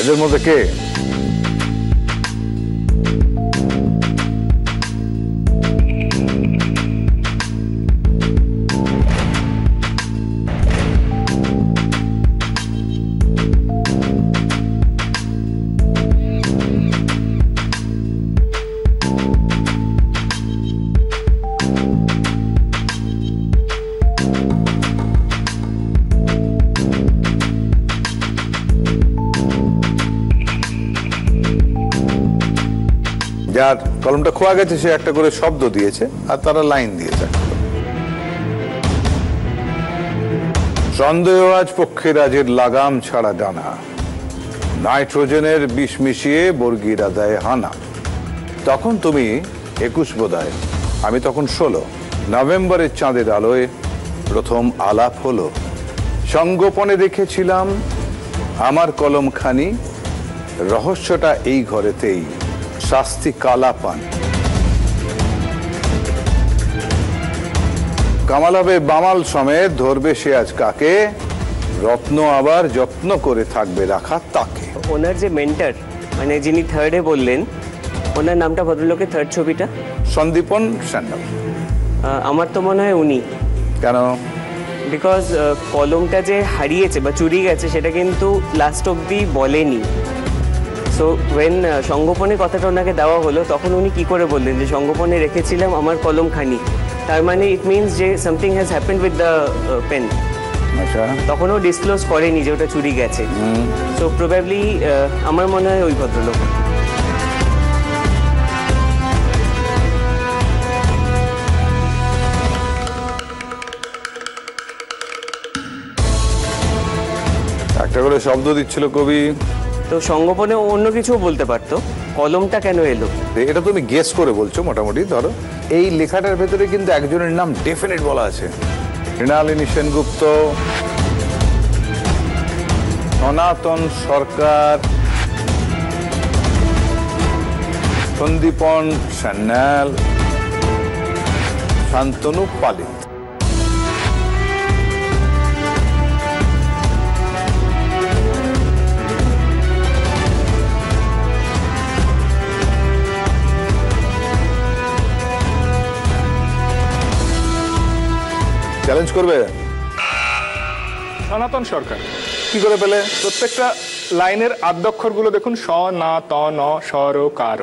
এদের মধ্যে কে? যার কলমটা খোয়া গেছে সে একটা করে শব্দ দিয়েছে আর তারা লাইন দিয়েছে। সন্দেহ আজ পক্ষীরাজের লাগাম ছাড়া ডানা, নাইট্রোজেনের বিষ মিশিয়ে বর্গিরা দেয় হানা। তখন তুমি 21 বোধহয়, আমি তখন 16। নভেম্বরের চাঁদের আলোয় প্রথম আলাপ হলো। সঙ্গোপনে রেখেছিলাম আমার কলমখানি, রহস্যটা এই ঘরেতেই শাস্তি কালাপান। কামাল হবে বামাল সমেত, ধরবে সে আজ কাকে, রত্ন আবার যত্ন করে থাকবে রাখা তাকে। ওনার যে মেন্টর, মানে যিনি থার্ডে বললেন, ওনার নামটা ভদ্রলোকের থার্ড ছবিটা সন্দীপন সান্যাল। আমার তো মনে হয় উনি। কেন? বিকজ কলমটা যে হারিয়েছে বা চুরি গেছে সেটা কিন্তু লাস্ট অবধি বলেনি। সো ওয়েন সংগোপনের কথাটা ওনাকে দেওয়া হলো তখন উনি কি করে বললেন যে সংগোপনে রেখেছিলাম আমার কলমখানি, তার মানে ইট মিনস যে something has happened with the pen. তখন ও ডিসক্লোজ করেনি যে ওটা চুরি গেছে। সো প্রবাবলি আমার মনে হয় ওই ভদ্রলোক। একটা করে শব্দ দিচ্ছিল কবি, তো সংগোপনে অন্য কিছু বলতে পারতো, কলমটা কেন এলো? এটা তুমি গেস করে বলছো মোটামুটি। ধরো এই লেখাটার ভেতরে কিন্তু একজনের নাম ডেফিনেট বলা আছে, মৃণালিনী সেনগুপ্ত, সনাতন সরকার, সন্দীপন সান্যাল, শান্তনু পালিত। চ্যালেঞ্জ করবে? সনাতন সরকার। কি করে পেলে? প্রত্যেকটা লাইনের আদ্যক্ষরগুলো দেখুন, স না ত ন স র কার।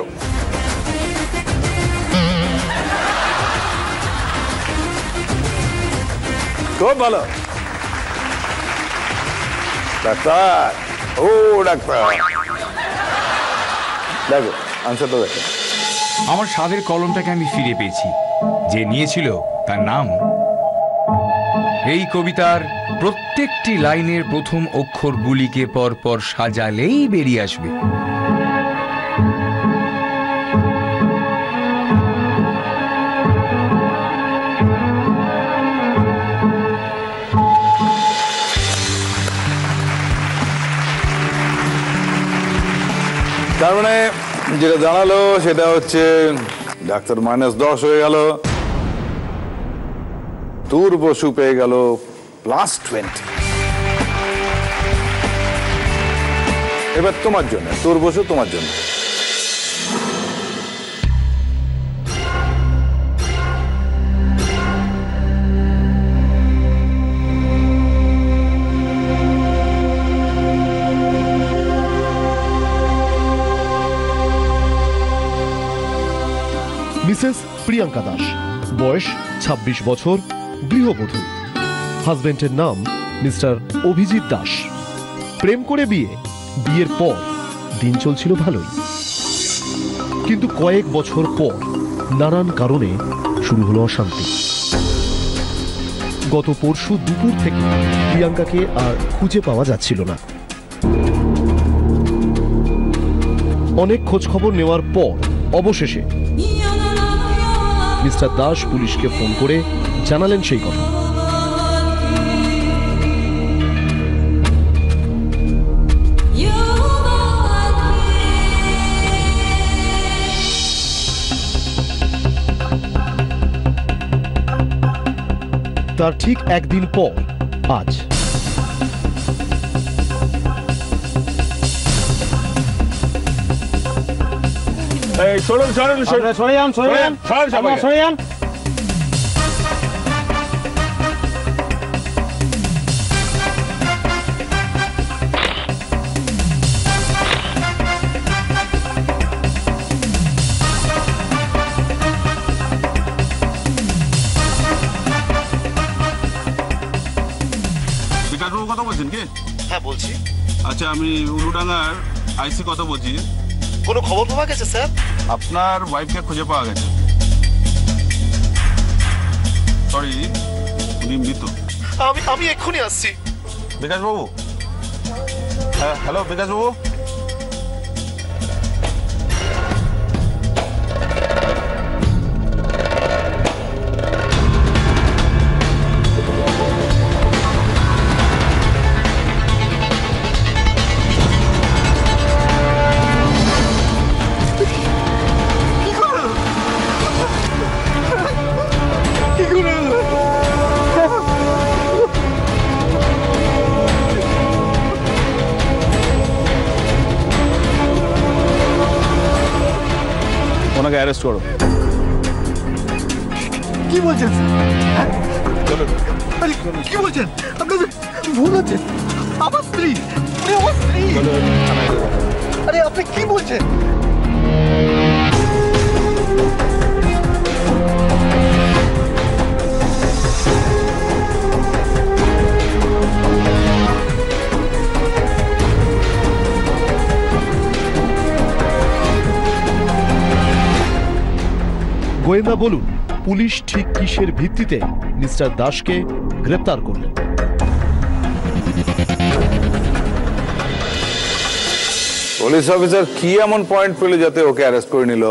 খুব ভালো ডাক্তার। ও ডাক্তার, দেখো আনসার তো দেখো। আমার স্বাদের কলমটাকে আমি ফিরে পেয়েছি। যে নিয়েছিল তার নাম। এই কবিতার প্রত্যেকটি লাইনের প্রথম অক্ষরগুলিকে পরপর সাজালেই বেরিয়ে আসবে। তার মানে যেটা জানালো সেটা হচ্ছে ডাক্তার -10 হয়ে গেল, তুর বসু পেয়ে গেল +20। এবার তোমার জন্য, তুর বসু তোমার জন্য। মিসেস প্রিয়াঙ্কা দাস, বয়স 26 বছর, গৃহবধূ। হাজবেন্ডের নাম মিস্টার অভিজিৎ দাস। প্রেম করে বিয়ের পর দিন চলছিল ভালোই, কিন্তু কয়েক বছর পর নানান কারণে শুরু হলো অশান্তি। গত পরশু দুপুর থেকে প্রিয়াঙ্কাকে আর খুঁজে পাওয়া যাচ্ছিল না। অনেক খোঁজ খবর নেওয়ার পর অবশেষে মিস্টার দাস পুলিশকে ফোন করে জানালেন সেই কথা। তার ঠিক একদিন পর আজ বিকাশবাবু কথা বলছেন কি? হ্যাঁ বলছি। আচ্ছা, আমি উলুডাঙ্গার আইসি কথা বলছি। কোনো খবর পাওয়া গেছে স্যার? আপনার ওয়াইফকে খুঁজে পাওয়া গেছে। সরি, উনি মৃত। আমি এক্ষুনি আসছি। বিকাশবাবু, হ্যাঁ হ্যালো বিকাশবাবু। ওনাকে অ্যারেস্ট করো। কি বলছেন? কি বলছেন? আপনাদের ভুল হচ্ছে। আমার স্ত্রী, আমার স্ত্রী। আরে আপনি কি বলছেন? গোয়েন্দা বলুন, পুলিশ ঠিক কিসের ভিত্তিতে মিস্টার দাসকে গ্রেপ্তার করলেন? পুলিশ অফিসার কি এমন পয়েন্ট পেল যাতে ওকে অ্যারেস্ট করে নিল?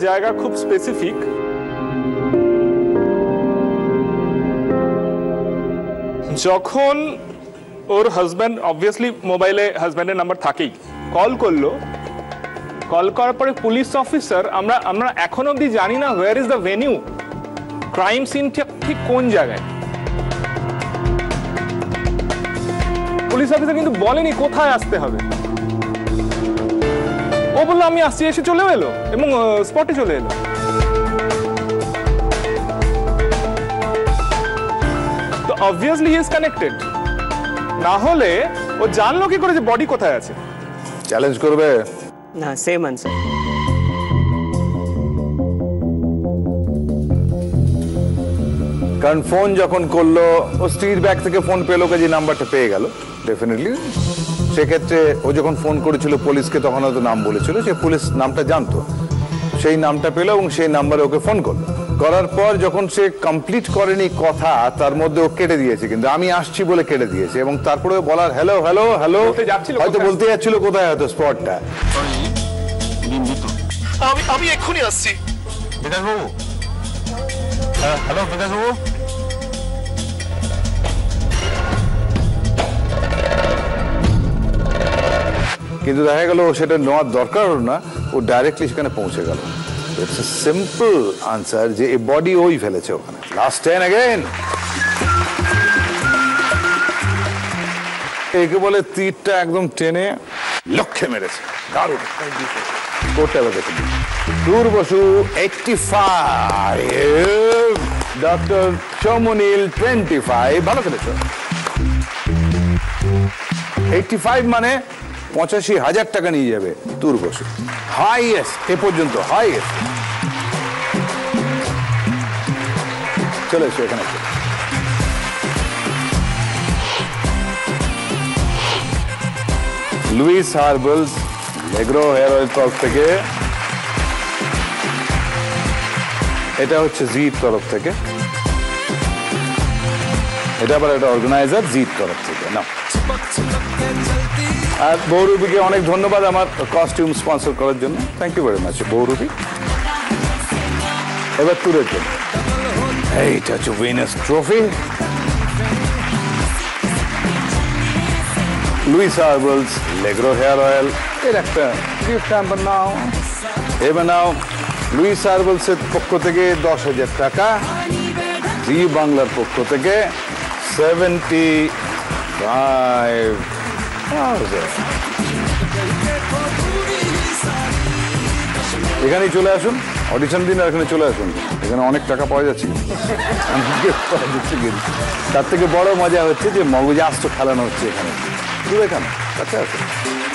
জায়গা খুব স্পেসিফিক, যখন ওর হাজব্যান্ড অবভিয়াসলি মোবাইলে হাজব্যান্ডের নাম্বার থাকেই, কল করলো, কল করার পরে পুলিশ অফিসার, আমরা এখন অবধি জানি না where is the venue, crime সিনটা ঠিক কোন জায়গায়। পুলিশ অফিসার কিন্তু বলেনি কোথায় আসতে হবে। ও বললো আমি আসছি, এসে চলে এলো এবং স্পটে চলে এলো। তো অবভিয়াসলি হি ইজ কানেক্টেড, না হলে ও জানলো কি করে যে বডি কোথায় আছে? চ্যালেঞ্জ করবে? না, সেম আনসার। কারণ ফোন যখন করলো, ও স্ত্রীর ব্যাগ থেকে ফোন পেলো, যে নাম্বারটা পেয়ে গেল ডেফিনেটলি। সেক্ষেত্রে ও যখন ফোন করেছিল পুলিশকে, তখন হয়তো নাম বলেছিল, সে পুলিশ নামটা জানতো, সেই নামটা পেলো এবং সেই নাম্বারে ওকে ফোন করলো। করার পর যখন সে কমপ্লিট করেনি কথা, তার মধ্যে ও কেটে দিয়েছে, কিন্তু আমি আসছি বলে কেটে দিয়েছে, এবং তারপরে বলার হ্যালো হ্যালো হ্যালো হয়তো বলতে যাচ্ছিল কোথায় হয়তো স্পটটা। আমি এক্ষুনি আসছি। বিকাশ বাবু, হ্যালো বিকাশ বাবু। কিন্তু দেখা গেল সেটা নেওয়ার দরকার হলো না, ও ডাইরেক্টলি সেখানে পৌঁছে গেল। ইটস এ সিম্পল আনসার যে এই বডি ওই ফেলেছে ওখানে। Last 10 again. একে বলে তীরটা একদম টেনে লক্ষ্যে মেরেছে, দারুণ। কোটটা দেখুন, দূর বসু 85, ডক্টর চমনিল 25। ভালো খেলেছো। 85 মানে 85,000 টাকা নিয়ে যাবে দূর বসু, হাইয়েস্ট এ পর্যন্ত, হাইয়েস্ট। চলে এসো এখানে। Louis Herbals Agro hair oil তরফ থেকে, এটা হচ্ছে জির তরফ থেকে, এটা আবার একটা অর্গানাইজার জির তরফ থেকে। না, আর বহুরূপীকে অনেক ধন্যবাদ আমার কস্টিউম স্পন্সর করার জন্য। Thank you very much Bahurupi. এবার ট্যুরের জন্য এইটা হচ্ছে winners trophy, Louis Herbals Legro hair oil. এর একটা গিফট হ্যাম্পার নাও, এবার নাও লুইস হার্বালসের পক্ষ থেকে 10,000 টাকা, জি বাংলার পক্ষ থেকে 75,000। এখানেই চলে আসুন, অডিশন দিন, আর এখানে চলে আসুন, এখানে অনেক টাকা পাওয়া যাচ্ছে। তার থেকে বড় মজা হচ্ছে যে মগজ আস্ত খেলানো হচ্ছে এখানে, এখানে কাছে আসুন।